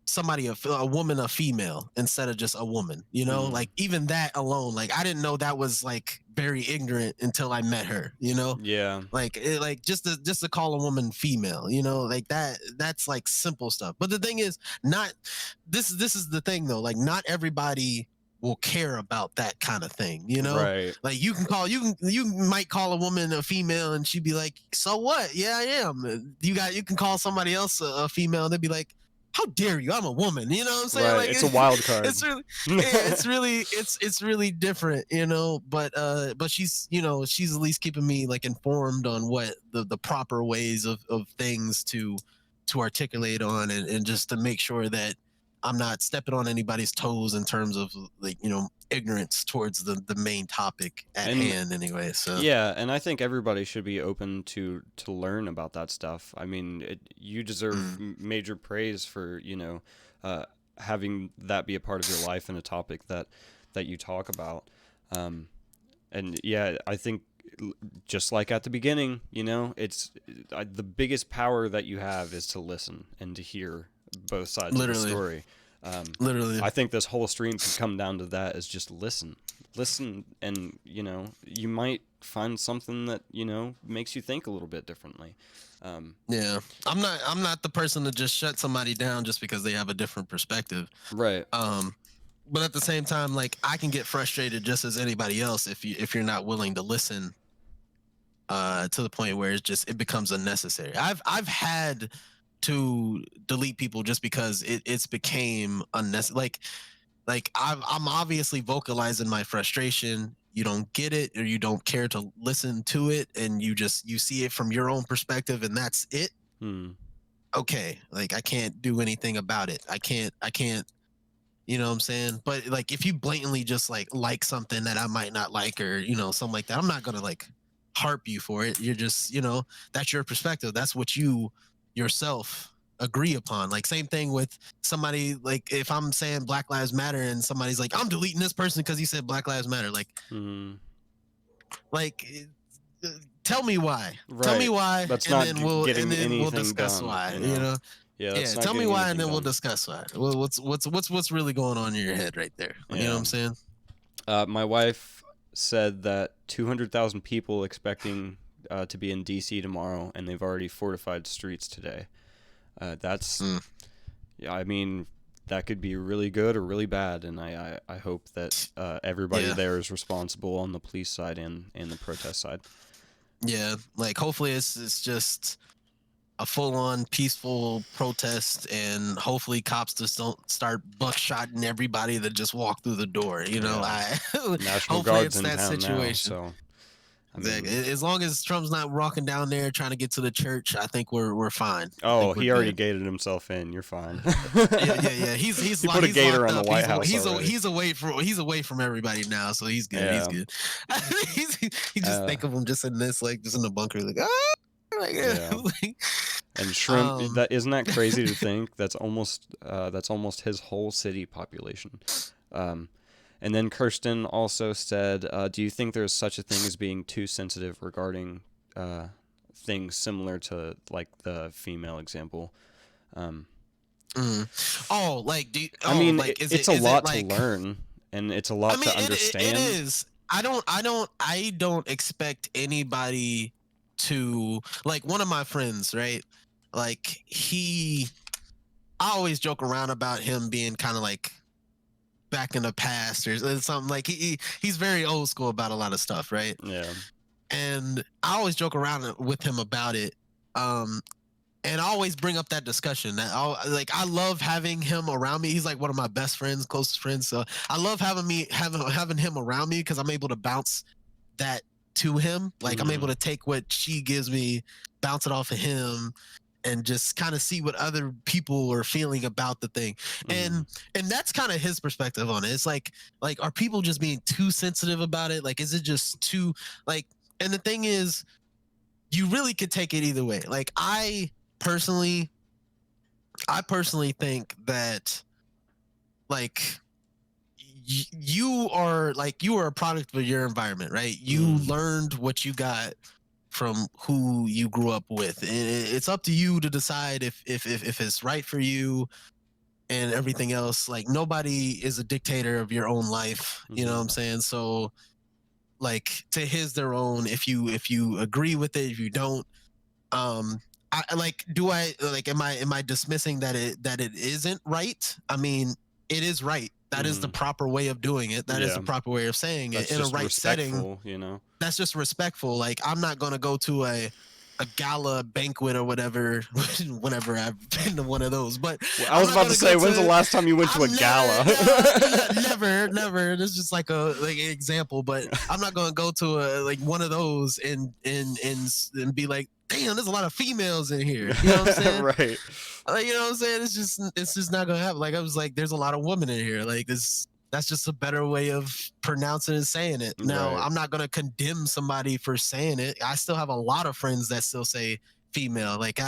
somebody a woman a female instead of just a woman, you know. Like even that alone, like I didn't know that was like very ignorant until I met her, you know. Yeah. Like like just to call a woman female, you know, like that's like simple stuff. But the thing is, not this is the thing though, like not everybody will care about that kind of thing, you know. Right. Like you might call a woman a female and she'd be like, so what? Yeah, I am. You can call somebody else a female and they'd be like, how dare you? I'm a woman. You know what I'm saying? Right. Like It's a wild card. It's really it's really different, you know. But she's, you know, she's at least keeping me like informed on what the proper ways of things to articulate on, and just to make sure that I'm not stepping on anybody's toes in terms of like, you know, ignorance towards the main topic at hand anyway. So yeah, and I think everybody should be open to learn about that stuff. I mean, you deserve major praise for, you know, having that be a part of your life and a topic that you talk about. And yeah, I think just like at the beginning, you know, it's the biggest power that you have is to listen and to hear both sides of the story. Literally, I think this whole stream could come down to that, is just listen, and you know, you might find something that, you know, makes you think a little bit differently. Yeah, I'm not the person to just shut somebody down just because they have a different perspective. Right. But at the same time, like I can get frustrated just as anybody else if you're not willing to listen, to the point where it becomes unnecessary. I've had to delete people just because it's became unnecessary. Like I'm obviously vocalizing my frustration. You don't get it, or you don't care to listen to it, and you see it from your own perspective, and that's it. Okay, like I can't do anything about it. I can't. You know what I'm saying? But like if you blatantly just like something that I might not like, or you know, something like that, I'm not gonna like harp you for it. You're just, you know, that's your perspective. That's what you yourself agree upon. Like same thing with somebody, like if I'm saying Black Lives Matter and somebody's like, I'm deleting this person because he said Black Lives Matter. Like tell me why. Right. Tell me why. That's and not then we'll discuss done, why. you know? You know? Yeah, Yeah, tell me why, and then we'll discuss why. What's really going on in your head right there? You know what I'm saying? My wife said that 200,000 people expecting to be in DC tomorrow, and they've already fortified streets today. That's, yeah, I mean, that could be really good or really bad, and I hope that everybody there is responsible on the police side and the protest side. Yeah, like hopefully it's just a full-on peaceful protest, and hopefully cops just don't start buckshotting everybody that just walk through the door. You know, National hopefully Guard's it's in that town situation. now, so Exactly. As long as Trump's not walking down there trying to get to the church, I think we're fine. Oh, he already gated himself in. You're fine. yeah. He's he put a gator on the White House. He's away from everybody now, so he's good. Yeah. He's good. he just think of him just in this, like just in the bunker, like and shrimp. That isn't that crazy to think? That's almost his whole city population. And then Kirsten also said, do you think there's such a thing as being too sensitive regarding things similar to like the female example? Oh, like, I mean, like, it's a lot to learn, and it's a lot to understand. It is. I don't expect anybody to, like, one of my friends, right? Like, I always joke around about him being kind of like back in the past or something. Like he's very old school about a lot of stuff, right? Yeah. And I always joke around with him about it. And I always bring up that discussion that I love having him around me. He's like one of my best friends, closest friends. So I love having him around me because I'm able to bounce that to him. Like I'm able to take what she gives me, bounce it off of him, and just kind of see what other people are feeling about the thing. And that's kind of his perspective on it. It's like are people just being too sensitive about it? Like, is it just too like, and the thing is, you really could take it either way. Like I personally think that like you are a product of your environment, right? You learned what you got from who you grew up with. It's up to you to decide if it's right for you and everything else. Like nobody is a dictator of your own life. You know what I'm saying? So like to his their own. If you agree with it, if you don't, am I dismissing that it isn't right? I mean, it is right. That is the proper way of doing it. That is the proper way of saying it in a right setting. You know, that's just respectful. Like I'm not gonna go to a gala banquet or whatever whenever I've been to one of those. But I was about to say, when's the last time you went to a gala? Never. This is just like an example, but I'm not gonna go to one of those and be like, damn, there's a lot of females in here. You know what I'm saying? Right. You know what I'm saying? It's just not gonna happen. Like I was like, there's a lot of women in here. Like this. That's just a better way of pronouncing and saying it. Now, I'm not going to condemn somebody for saying it. I still have a lot of friends that still say female. Like you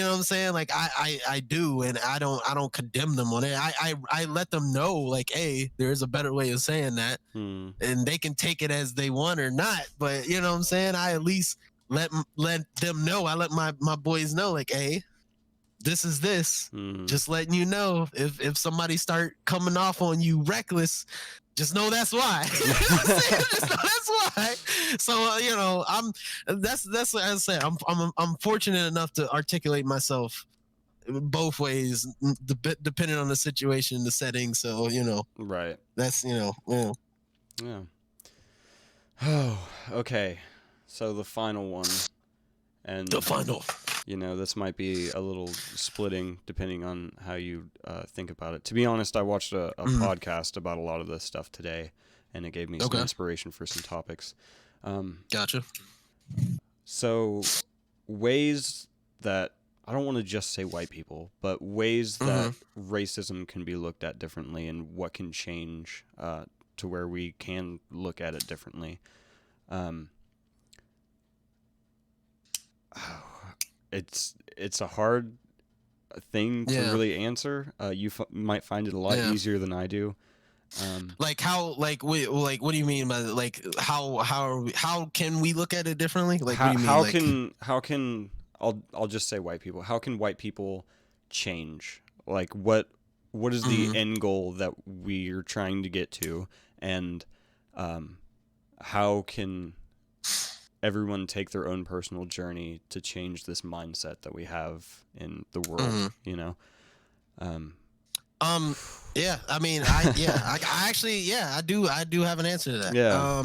know what I'm saying? Like I do, and I don't condemn them on it. I let them know, like, hey, there's a better way of saying that, and they can take it as they want or not. But you know what I'm saying? I at least let them know. I let my boys know, like, hey, this is this. Just letting you know, if somebody start coming off on you reckless, just know that's why. Just know that's why. So you know, that's as I said, I'm fortunate enough to articulate myself both ways, depending on the situation, the setting. So you know, right. That's yeah. Oh, okay. So the final one, and the final. You know, this might be a little splitting depending on how you think about it. To be honest, I watched a podcast about a lot of this stuff today, and it gave me some inspiration for some topics. Gotcha. So, ways that, I don't want to just say white people, but ways that racism can be looked at differently and what can change to where we can look at it differently. It's a hard thing to really answer. You might find it a lot easier than I do. Like how? Like what do you mean by like how can we look at it differently? Like how can I'll just say white people. How can white people change? Like what is the end goal that we're trying to get to? And how can everyone take their own personal journey to change this mindset that we have in the world, you know? Yeah, I mean, I actually, yeah, I do have an answer to that. Yeah.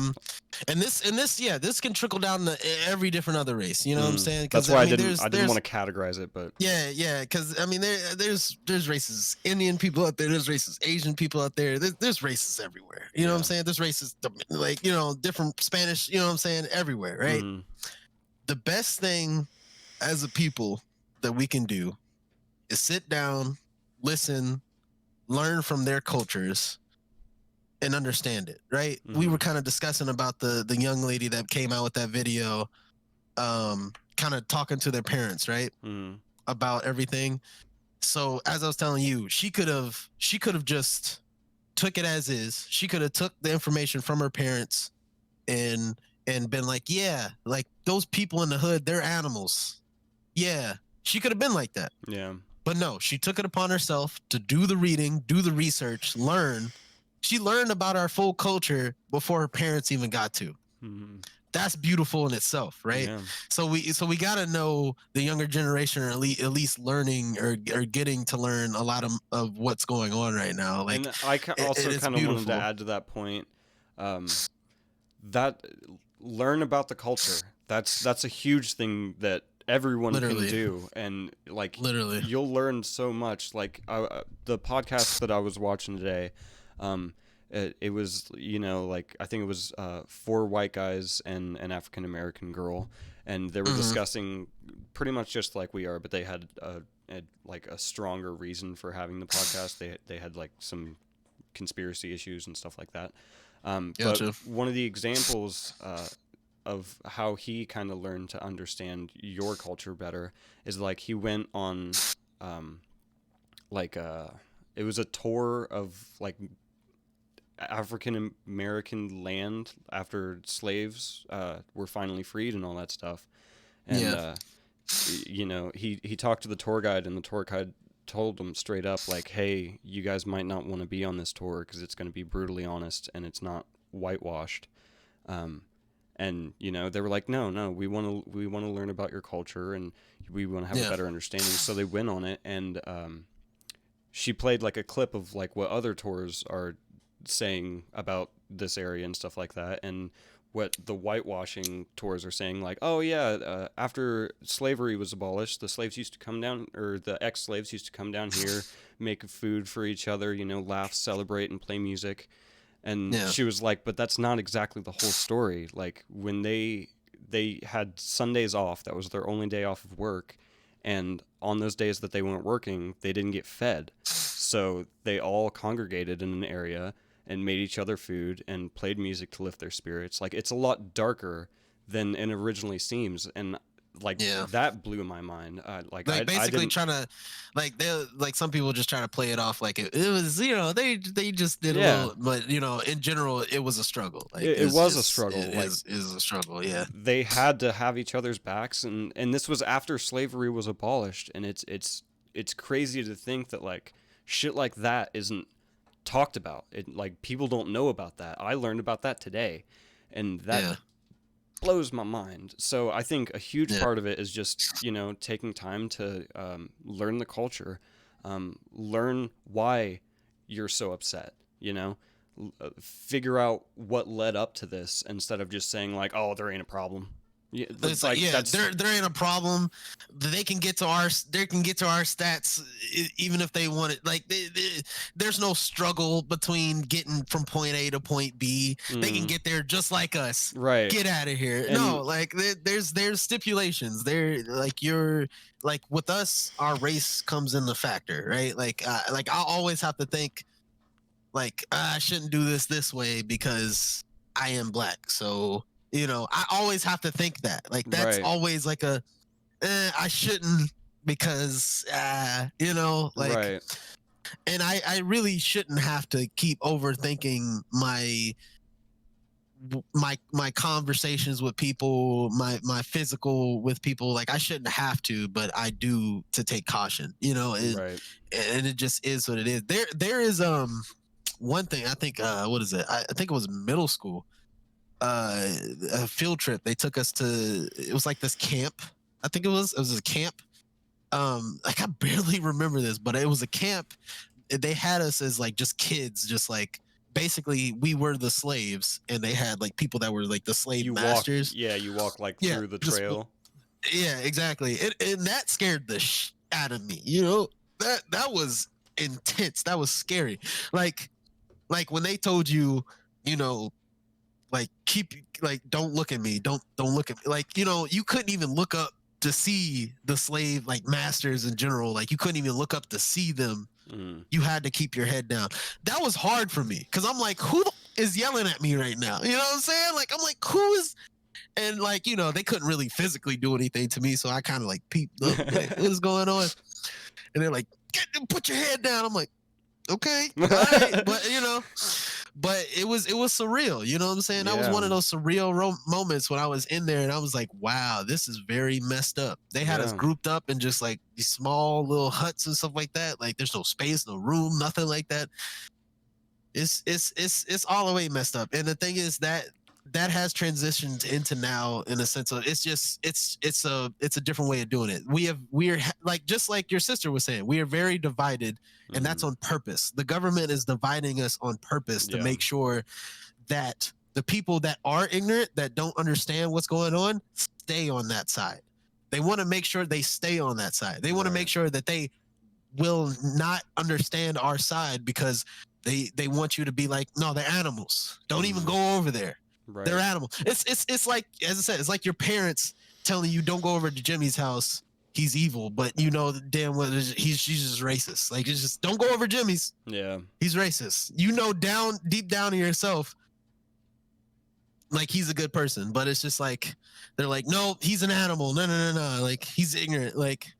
And this can trickle down to every different other race. You know what I'm saying? That's Because why I mean, I didn't want to categorize it, but yeah, because I mean, there's races, Indian people out there, there's races, Asian people out there, there's races everywhere. You know what I'm saying? There's races like different Spanish. You know what I'm saying? Everywhere, right? The best thing as a people that we can do is sit down, listen, learn from their cultures, and understand it, right? We were kind of discussing about the young lady that came out with that video, kind of talking to their parents, right? About everything. So as I was telling you, she could have just took it as is. She could have took the information from her parents and been like, yeah, like those people in the hood, they're animals. Yeah, she could have been like that. Yeah. But no, she took it upon herself to do the reading, do the research, learn. She learned about our full culture before her parents even got to. That's beautiful in itself, right? Yeah. So we got to know the younger generation, or at least learning or getting to learn a lot of what's going on right now. Like, and I also kind of wanted to add to that point, that learn about the culture. That's a huge thing that everyone can do, and like you'll learn so much. Like the podcast that I was watching today, it was, like I think it was 4 white guys and an African American girl, and they were discussing pretty much just like we are, but they had like a stronger reason for having the podcast. They had like some conspiracy issues and stuff like that. But one of the examples of how he kind of learned to understand your culture better is like he went on it was a tour of like African American land after slaves were finally freed and all that stuff. And he talked to the tour guide, and the tour guide told him straight up, like, hey, you guys might not want to be on this tour because it's going to be brutally honest and it's not whitewashed. And they were like, no, we want to learn about your culture, and we want to have a better understanding. So they went on it, and she played like a clip of like what other tours are saying about this area and stuff like that, and what the whitewashing tours are saying, like, oh yeah, after slavery was abolished, the slaves used to come down, or the ex-slaves used to come down here, make food for each other, laugh, celebrate, and play music. And she was like, but that's not exactly the whole story. Like, when they had Sundays off, that was their only day off of work, and on those days that they weren't working, they didn't get fed. So they all congregated in an area and made each other food and played music to lift their spirits. Like, it's a lot darker than it originally seems, and like that blew my mind. Like basically trying to, like, they like some people just trying to play it off like it was, they just did a little, but in general it was a struggle. Like it was a struggle. It is a struggle. Yeah, they had to have each other's backs, and this was after slavery was abolished, and it's crazy to think that like shit like that isn't talked about. Like, people don't know about that. I learned about that today, and that blows my mind. So I think a huge part of it is just taking time to learn the culture, learn why you're so upset, figure out what led up to this, instead of just saying like, oh, there ain't a problem. Yeah, there ain't a problem. They can get to our stats even if they want it. Like, there's no struggle between getting from point A to point B. They can get there just like us. Right. Get out of here. And no, like there's stipulations. There, like, you're like, with us, our race comes in the factor, right? Like I always have to think, like, I shouldn't do this way because I am black. So I always have to think that. Like, that's always like I shouldn't, because like, and I really shouldn't have to keep overthinking my conversations with people, my physical with people. Like, I shouldn't have to, but I do, to take caution, and it just is what it is. There is one thing, I think, what is it? I think it was middle school. a field trip. They took us to, it was like this camp. I think it was a camp. Like I barely remember this, but it was a camp. They had us as like just kids, just like basically we were the slaves, and they had like people that were like the slave masters. You walk like through the trail. Yeah, exactly. And that scared the out of me. You know, that was intense. That was scary. Like when they told you, you know, like don't look at me, don't look at me. Like, you know, you couldn't even look up to see the slave like masters in general. Like you couldn't even look up to see them. You had to keep your head down. That was hard for me because I'm like, who is yelling at me right now? You know what I'm saying? Like I'm like, who is? And like, you know, they couldn't really physically do anything to me, so I kind of like peeped up, like, what is going on? And they're like, put your head down. I'm like, okay, all right. But you know, but it was surreal. You know what I'm saying? That was one of those surreal moments when I was in there, and I was like, wow, this is very messed up. They had us grouped up in just like these small little huts and stuff like that. Like there's no space, no room, nothing like that. It's all the way messed up. And the thing is that has transitioned into now in a sense of it's a different way of doing it. We're like, just like your sister was saying, we are very divided, and that's on purpose. The government is dividing us on purpose to make sure that the people that are ignorant, that don't understand what's going on, stay on that side. They want to make sure they stay on that side. They want to make sure that they will not understand our side because they want you to be like, no, they're animals. Don't even go over there. Right. They're animals. It's like, as I said, it's like your parents telling you don't go over to Jimmy's house. He's evil, but you know damn well she's just racist. Like it's just don't go over Jimmy's. Yeah, he's racist. You know, deep down in yourself, like he's a good person, but it's just like they're like, no, he's an animal. No. Like he's ignorant. Like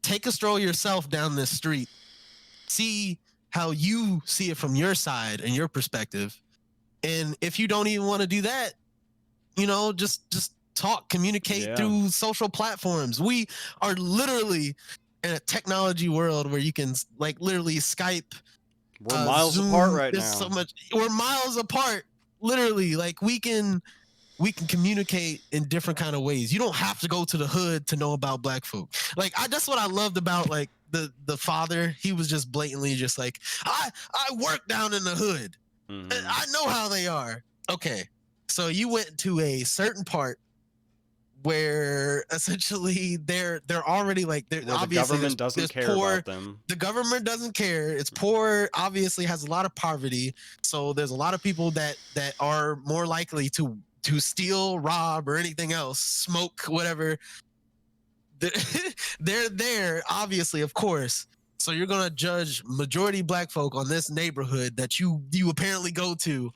take a stroll yourself down this street. See how you see it from your side and your perspective. And if you don't even want to do that, you know, just talk, communicate through social platforms. We are literally in a technology world where you can like literally Skype. We're miles Zoom, apart right now. So much. We're miles apart. Literally, like we can communicate in different kind of ways. You don't have to go to the hood to know about black folk. Like that's what I loved about like the father. He was just blatantly just like, I work down in the hood. I know how they are. Okay, so you went to a certain part where essentially they're already like they're obviously the government doesn't care about them. The government doesn't care. It's poor. Obviously, has a lot of poverty. So there's a lot of people that are more likely to steal, rob, or anything else, smoke, whatever. They're there, obviously, of course. So you're gonna judge majority black folk on this neighborhood that you apparently go to.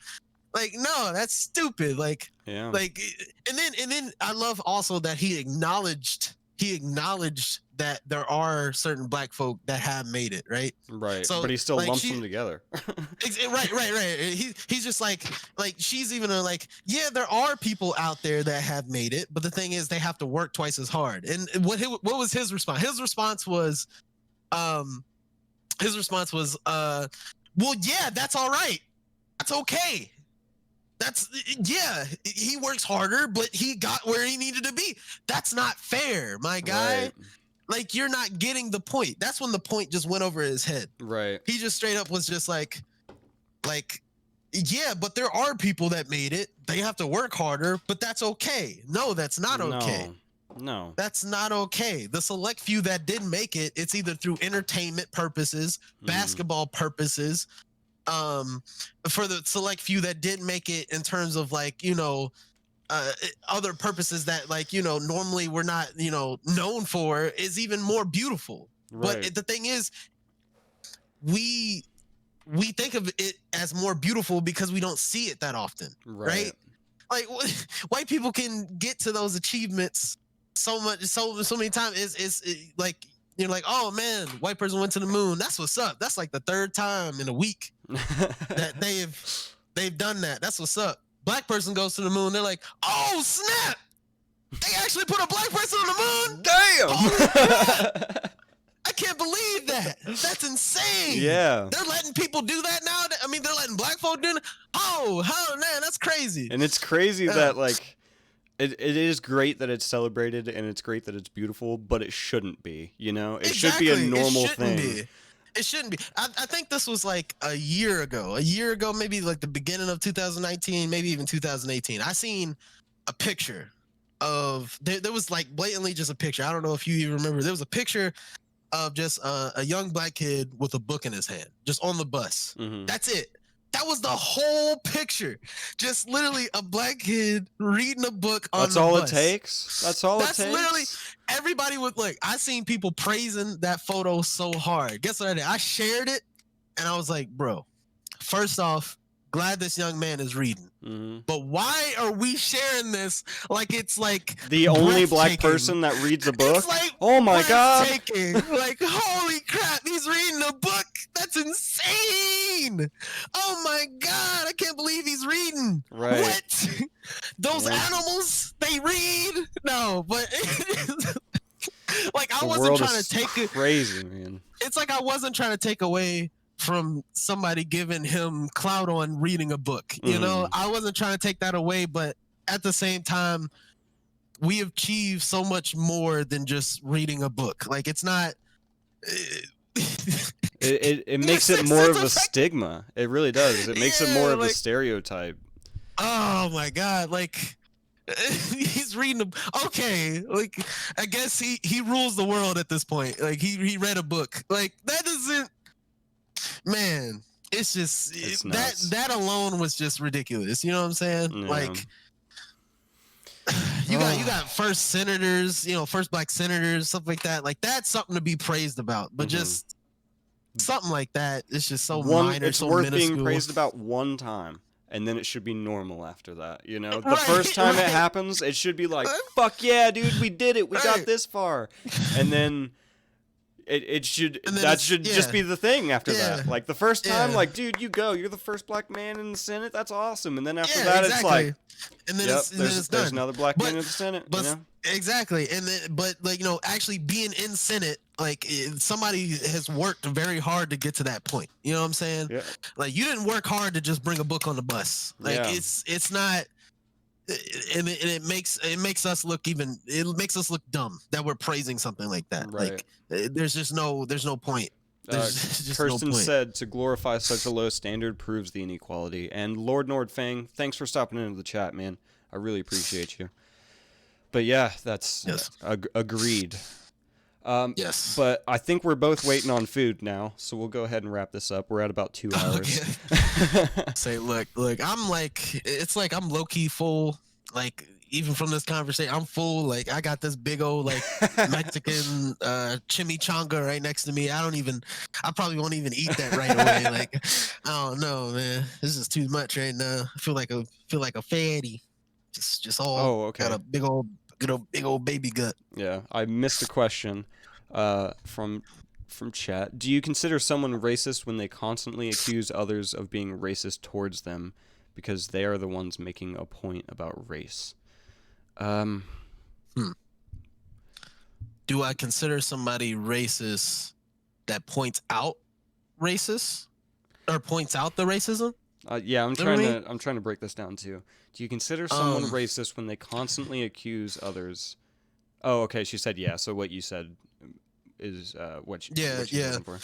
Like, no, that's stupid. Like, like, and then I love also that he acknowledged that there are certain black folk that have made it, right? Right. So, but he still lumps them together. right. He's just like she's even like, yeah, there are people out there that have made it, but the thing is they have to work twice as hard. And what was his response? His response was, well, yeah, that's all right. That's okay. He works harder, but he got where he needed to be. That's not fair, my guy. Right. Like, you're not getting the point. That's when the point just went over his head. Right. He just straight up was just like, yeah, but there are people that made it. They have to work harder, but that's okay. No, that's not okay. No. That's not okay. The select few that didn't make it, it's either through entertainment purposes, basketball purposes, for the select few that didn't make it in terms of like, you know, other purposes that like, you know, normally we're not, you know, known for, is even more beautiful. Right. But the thing is, we think of it as more beautiful because we don't see it that often. Right? Like white people can get to those achievements so many times. It's like, you're like, oh man, white person went to the moon. That's what's up. That's like the third time in a week that they've done that. That's what's up. Black person goes to the moon. They're like, oh snap! They actually put a black person on the moon. Damn! I can't believe that. That's insane. Yeah. They're letting people do that now. I mean, they're letting black folk do that. Oh, hell, man, that's crazy. And it's crazy that, like, it is great that it's celebrated and it's great that it's beautiful, but it shouldn't be, you know? It should be a normal thing. It shouldn't be. I think this was like a year ago, maybe like the beginning of 2019, maybe even 2018. I seen a picture of, there was like blatantly just a picture. I don't know if you even remember. There was a picture of just a young black kid with a book in his hand, just on the bus. Mm-hmm. That's it. That was the whole picture. Just literally a black kid reading a book on the bus. That's all it takes? That's all it takes? That's literally, everybody would, like, I seen people praising that photo so hard. Guess what I did? I shared it, and I was like, bro, first off, glad this young man is reading. Mm-hmm. But why are we sharing this like it's like the only black person that reads a book? It's like oh my god! Like, holy crap, he's reading a book. That's insane. Oh my god, I can't believe he's reading. Right. What? Those animals, they read? No, but like, I wasn't trying to take it crazy, man. It's like I wasn't trying to take away from somebody giving him clout on reading a book. You know, I wasn't trying to take that away, but at the same time, we achieve so much more than just reading a book. Like, it's not. It makes it more of a stigma. It really does. It makes it more of a stereotype. Oh my god! Like, he's reading a. Okay, like, I guess he rules the world at this point. Like, he read a book. Like, that doesn't. Man, it's just that alone was just ridiculous. You know what I'm saying? Yeah. Like, you got first senators, you know, first black senators, stuff like that. Like, that's something to be praised about. But just something like that, it's just so minor. It's so worth minuscule. being praised about one time, and then it should be normal after that. You know, the first time it happens, it should be like, "Fuck yeah, dude, we did it. We got this far," and then. It should just be the thing after that. Like, the first time, like, dude, you're the first black man in the Senate. That's awesome. And then after that, it's like, and then there's another black man in the Senate. But you know? Exactly. And then, but, like, you know, actually being in Senate, like, somebody has worked very hard to get to that point. You know what I'm saying? Yeah. Like, you didn't work hard to just bring a book on the bus. Like, it's not. And it makes us look dumb that we're praising something like that. Right. Like, there's no point. Kirsten said to glorify such a low standard proves the inequality. And Lord Nordfang, thanks for stopping into the chat, man. I really appreciate you. But yeah, that's agreed. Yes. But I think we're both waiting on food now, so we'll go ahead and wrap this up. We're at about 2 hours. Okay. Say, look, I'm like, it's like I'm low-key full. Like, even from this conversation, I'm full. Like, I got this big old, like, Mexican chimichanga right next to me. I probably won't even eat that right away. Like, I don't know, man. This is too much right now. I feel like a fatty. Just all. Oh, okay. Got a big old baby gut. Yeah, I missed a question from chat. Do you consider someone racist when they constantly accuse others of being racist towards them because they are the ones making a point about race? Do I consider somebody racist that points out racist or points out the racism? Yeah, I'm trying to break this down too. Do you consider someone racist when they constantly accuse others? Oh, okay. She said yeah. So what you said is what she's looking for.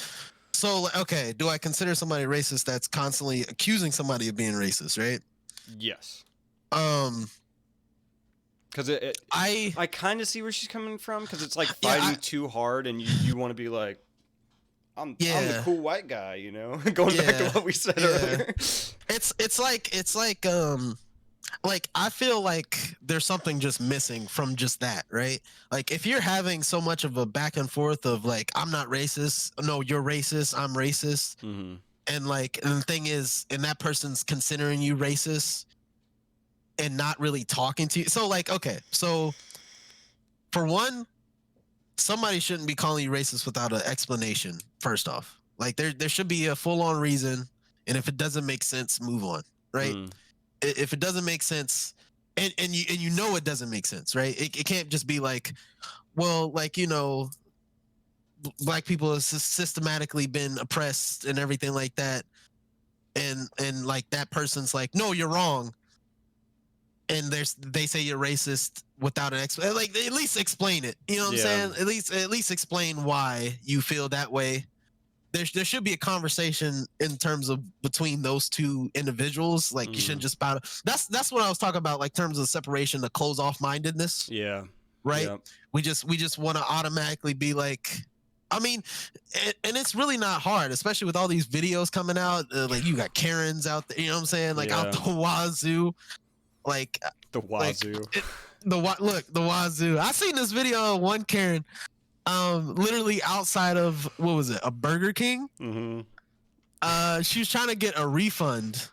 So, okay, do I consider somebody racist that's constantly accusing somebody of being racist? Right? Yes. Because I kind of see where she's coming from. Because it's like fighting too hard, and you want to be like, I'm the cool white guy, you know. Going back to what we said earlier. It's like I feel like there's something just missing from just that, right? Like, if you're having so much of a back and forth of like, I'm not racist, no, you're racist, I'm racist, and like, and the thing is, and that person's considering you racist and not really talking to you. So, like, okay, so for one, somebody shouldn't be calling you racist without an explanation. First off, like, there should be a full-on reason, and if it doesn't make sense, move on, right? If it doesn't make sense, and you know it doesn't make sense, right? It can't just be like, well, like, you know, black people have systematically been oppressed and everything like that, and like that person's like, no, you're wrong, and they say you're racist without an like at least explain it. You know what I'm saying? At least explain why you feel that way. There should be a conversation in terms of between those two individuals. Like you shouldn't just bow. That's what I was talking about, like terms of separation, the close off mindedness. Yeah. Right. Yep. We just want to automatically be like, I mean, and it's really not hard, especially with all these videos coming out. Like you got Karens out there, you know what I'm saying? Like out the wazoo. Like the wazoo. Look, the wazoo. I seen this video of one Karen, literally outside of what was it, a Burger King? Mm-hmm. She was trying to get a refund,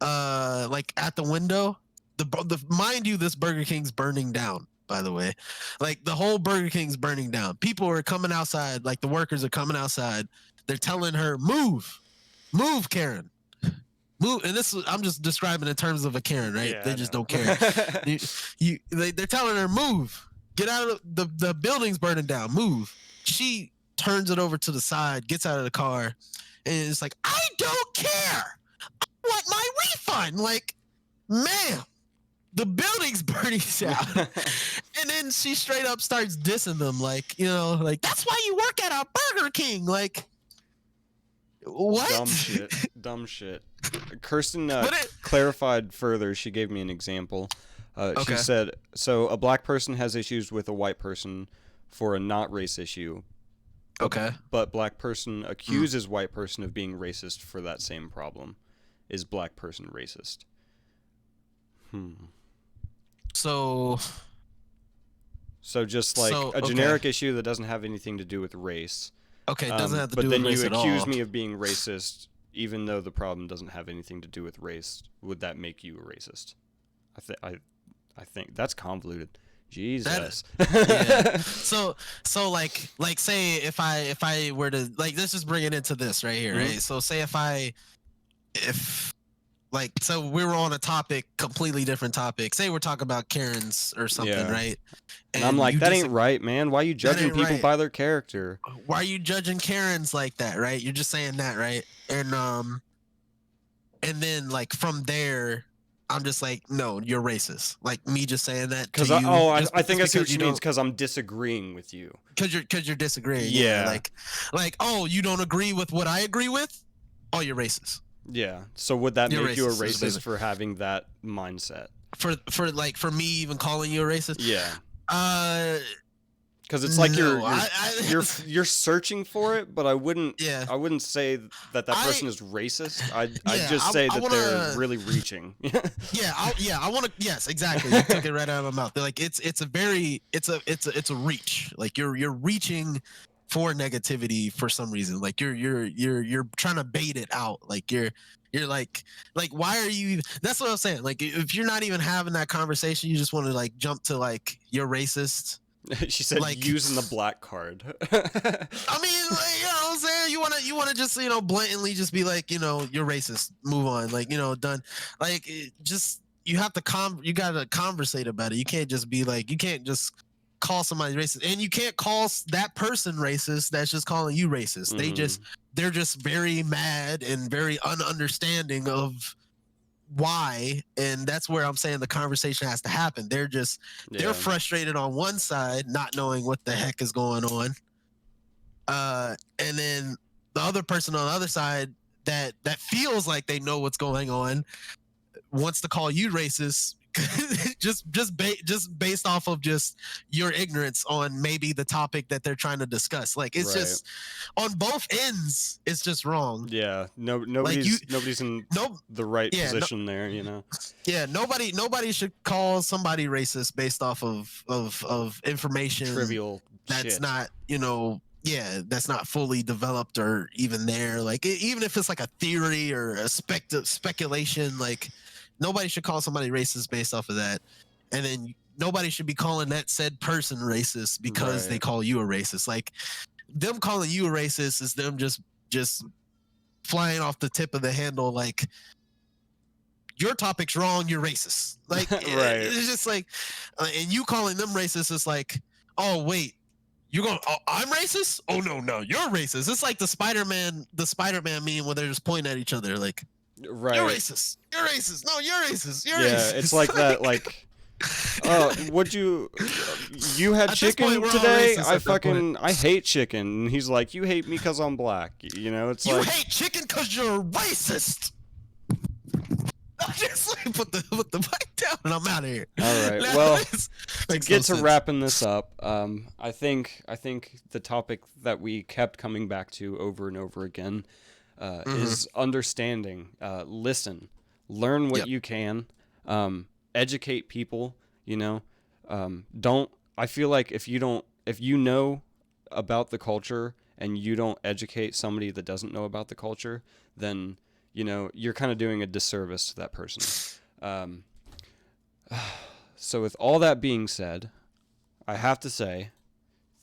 like at the window. The mind you, this Burger King's burning down. By the way, like the whole Burger King's burning down. People are coming outside, like the workers are coming outside. They're telling her, move, Karen. Move, and I'm just describing in terms of a Karen, right? Yeah, they just don't care. They're telling her, move, get out of the building's burning down, move. She turns it over to the side, gets out of the car, and it's like, I don't care. I want my refund. Like, ma'am, the building's burning down. And then she straight up starts dissing them, like, you know, like, that's why you work at a Burger King. Like, what? Dumb shit. Kirsten clarified further. She gave me an example. She said, so a black person has issues with a white person for a not race issue. Okay. But black person accuses white person of being racist for that same problem. Is black person racist? So just like a generic issue that doesn't have anything to do with race. Okay, it doesn't have to do with race at all. But then you accuse me of being racist, even though the problem doesn't have anything to do with race. Would that make you a racist? I think that's convoluted. Jesus. Yeah. So like say if I were to, like, let's just bring it into this right here, right? So say if like, so we were on a topic, completely different topic. Say we're talking about Karens or something, right? And I'm like, that ain't right, man. Why are you judging people by their character? Why are you judging Karens like that, right? You're just saying that, right? And then like from there, I'm just like, no, you're racist. Like me just saying that. Because I think I see what she means. Because I'm disagreeing with you. Because you're disagreeing. Yeah. Like, oh, you don't agree with what I agree with? Oh, you're racist. Yeah. So would that make you a racist for having that mindset? For me even calling you a racist? Yeah. Because it's like you're searching for it, but I wouldn't say that person is racist. I'd just say that they're really reaching. I want to. Yes, exactly. You took it right out of my mouth. They're like, it's a reach. Like you're reaching for negativity for some reason. Like you're trying to bait it out. Like you're like why are you? That's what I'm saying. Like if you're not even having that conversation, you just want to like jump to like you're racist. She said, like, using the black card. I mean, like, you know what I'm saying? You want to just, you know, blatantly just be like, you know, you're racist. Move on. Like, you know, done. Like, just, you have to you got to conversate about it. You can't just be like, you can't just call somebody racist. And you can't call that person racist that's just calling you racist. Mm-hmm. They're just very mad and very ununderstanding of why, and that's where I'm saying the conversation has to happen. They're frustrated on one side, not knowing what the heck is going on, and then the other person on the other side that feels like they know what's going on wants to call you racist just based off of just your ignorance on maybe the topic that they're trying to discuss. Like it's just on both ends, it's just wrong. Yeah, nobody's in the right position there, you know. Yeah, nobody should call somebody racist based off of information trivial that's shit. Not, you know, that's not fully developed or even there. Like even if it's like a theory or a speculation, like nobody should call somebody racist based off of that. And then nobody should be calling that said person racist because they call you a racist. Like them calling you a racist is them just flying off the tip of the handle. Like your topic's wrong, you're racist. Like it's just like, and you calling them racist is like, oh wait, you're going, oh, I'm racist? Oh no, you're racist. It's like the Spider-Man meme where they're just pointing at each other like, Right. you're racist. You're racist. No, you're racist. You're Yeah, racist. it's like that. Like, would you had At this chicken point, we're all today? racist at that point. I hate chicken. And he's like, you hate me because I'm black. You know, it's You like hate chicken because you're racist. I just like put the mic down and I'm out of here. all right. Well, to get to sense. wrapping this up, I think the topic that we kept coming back to over and over again is understanding. Listen, learn what you can, educate people. You know, don't. I feel like if you know about the culture and you don't educate somebody that doesn't know about the culture, then you know you're kind of doing a disservice to that person. So with all that being said, I have to say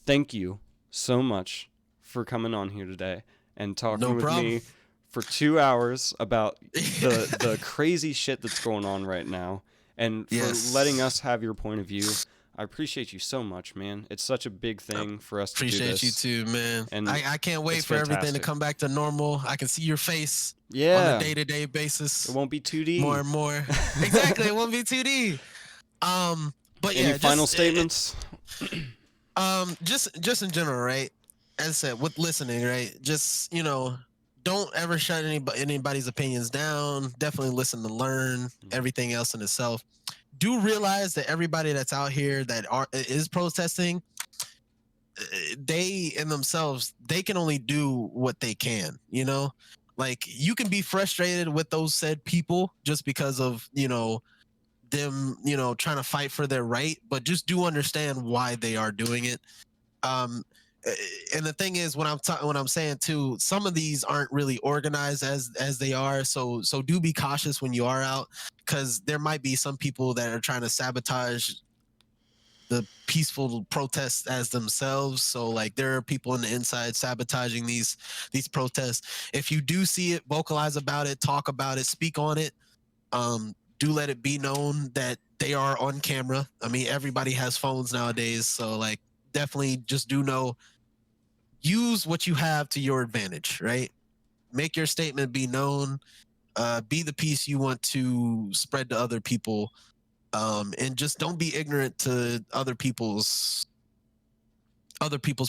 thank you so much for coming on here today and talking with me for 2 hours about the crazy shit that's going on right now, and for letting us have your point of view. I appreciate you so much, man. It's such a big thing for us to do this. Appreciate you too, man. And I can't wait for everything to come back to normal. I can see your face on a day-to-day basis. It won't be 2D. More and more. Exactly, it won't be 2D. But any final statements? Just in general, right? As I said, with listening, right? Just, you know, don't ever shut anybody's opinions down. Definitely listen to learn everything else in itself. Do realize that everybody that's out here that is protesting, they in themselves, they can only do what they can, you know? Like, you can be frustrated with those said people just because of, you know, them, you know, trying to fight for their right, but just do understand why they are doing it. And the thing is, when I'm saying too, some of these aren't really organized as they are. So do be cautious when you are out, because there might be some people that are trying to sabotage the peaceful protests as themselves. So like there are people on the inside sabotaging these protests. If you do see it, vocalize about it, talk about it, speak on it. Do let it be known that they are on camera. I mean, everybody has phones nowadays, so like definitely just do know, use what you have to your advantage, right? Make your statement be known, be the peace you want to spread to other people, and just don't be ignorant to other people's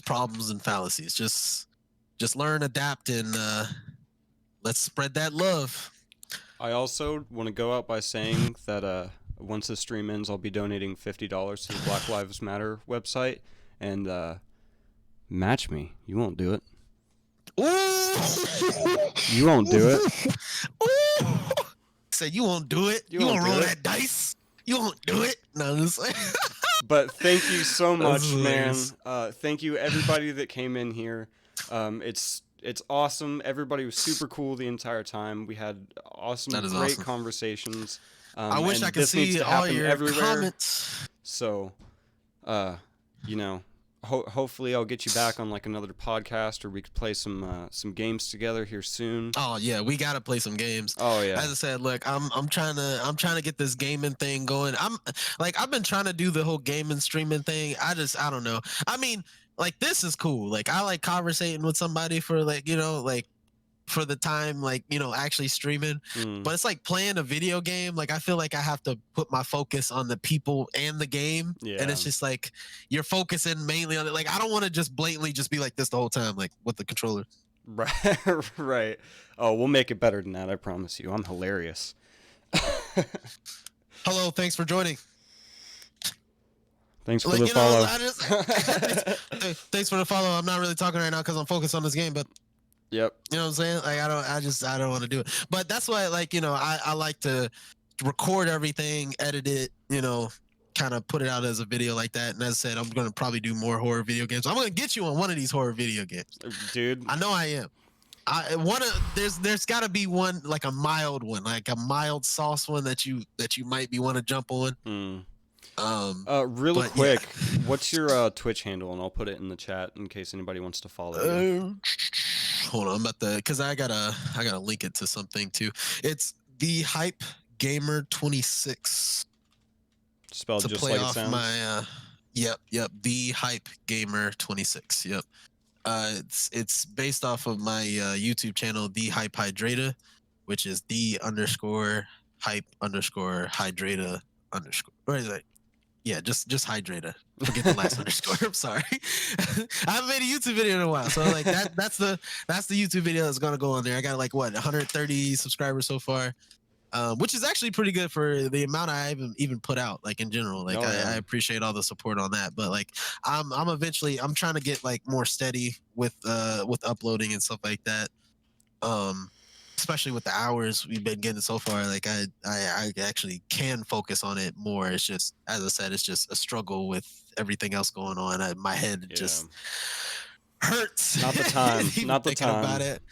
problems and fallacies. Just learn, adapt, and let's spread that love. I also want to go out by saying that once the stream ends, I'll be donating $50 to the Black Lives Matter website, and match me. You won't do it. Ooh. You won't do it. Ooh. Said you won't do it. You won't roll that dice. You won't do it. No, I'm just like But thank you so much, man. Thank you everybody that came in here. It's awesome. Everybody was super cool the entire time. We had great conversations. I wish I could see all your comments. So, you know, hopefully I'll get you back on like another podcast, or we could play some games together here soon. Oh yeah, we gotta play some games. Oh yeah. As I said, look, I'm trying to get this gaming thing going. I've been trying to do the whole gaming streaming thing. I don't know. I mean, like, this is cool. Like, I like conversating with somebody for, like, you know, like, for the time, like, you know, actually streaming. But it's like playing a video game. Like, I feel like I have to put my focus on the people and the game. Yeah. And it's just like you're focusing mainly on it. Like, I don't want to just blatantly just be like this the whole time, like with the controller. Right. Right. Oh, we'll make it better than that. I promise you. I'm hilarious. Hello. Thanks for joining. Thanks for the follow. Thanks for the follow. I'm not really talking right now because I'm focused on this game, but yep. You know what I'm saying? Like, I don't want to do it. But that's why, like, you know, I like to record everything, edit it, you know, kind of put it out as a video like that. And as I said, I'm going to probably do more horror video games. I'm going to get you on one of these horror video games. Dude. I know I am. There's got to be one, like a mild one, like a mild sauce one that you might want to jump on. Really quick, yeah. What's your Twitch handle? And I'll put it in the chat in case anybody wants to follow you. Hold on, I'm about to, because I gotta link it to something too. It's the Hype Gamer 26. Spelled to just play like off it sounds. Yep. The Hype Gamer 26. Yep. It's based off of my YouTube channel, The Hype Hydrata, which is the underscore hype underscore hydrata underscore. Or is it? Yeah, just hydrata. Forget the last underscore. I'm sorry. I haven't made a YouTube video in a while, so like that's the YouTube video that's gonna go on there. I got like what 130 subscribers so far, which is actually pretty good for the amount I even put out. Like in general, like I appreciate all the support on that. But like I'm eventually I'm trying to get like more steady with uploading and stuff like that. Especially with the hours we've been getting so far, like I actually can focus on it more. It's just, as I said, it's just a struggle with everything else going on. My head just hurts. Not the time. Not the thinking time about it.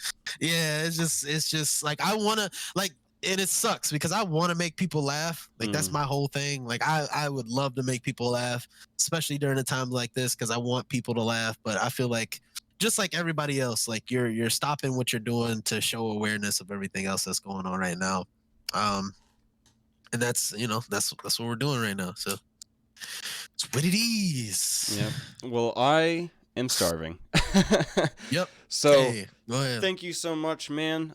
Yeah, it's just like I want to like, and it sucks because I want to make people laugh. Like that's my whole thing. Like I would love to make people laugh, especially during a time like this, because I want people to laugh. But I feel like, just like everybody else, like you're stopping what you're doing to show awareness of everything else that's going on right now. And that's, you know, that's what we're doing right now. So it's what it is. Yep. Well, I am starving. Yep. So hey, go ahead. Thank you so much, man.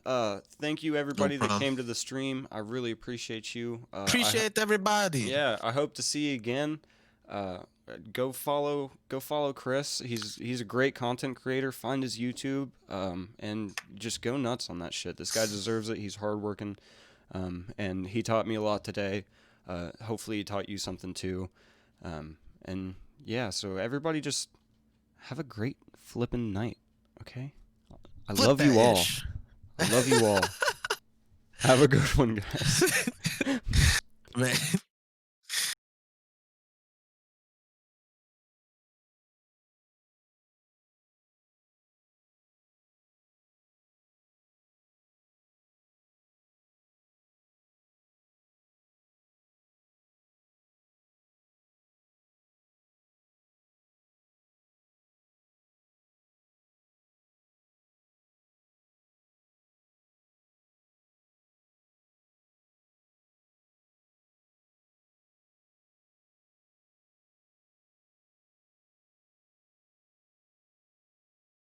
Thank you everybody that came to the stream. I really appreciate you. Appreciate everybody. Yeah, I hope to see you again. Go follow Chris. He's a great content creator. Find his YouTube, and just go nuts on that shit. This guy deserves it. He's hardworking, and he taught me a lot today. Hopefully he taught you something too. And yeah, so everybody just have a great flippin' night, okay? I love you all. I love you all. Have a good one, guys. Man.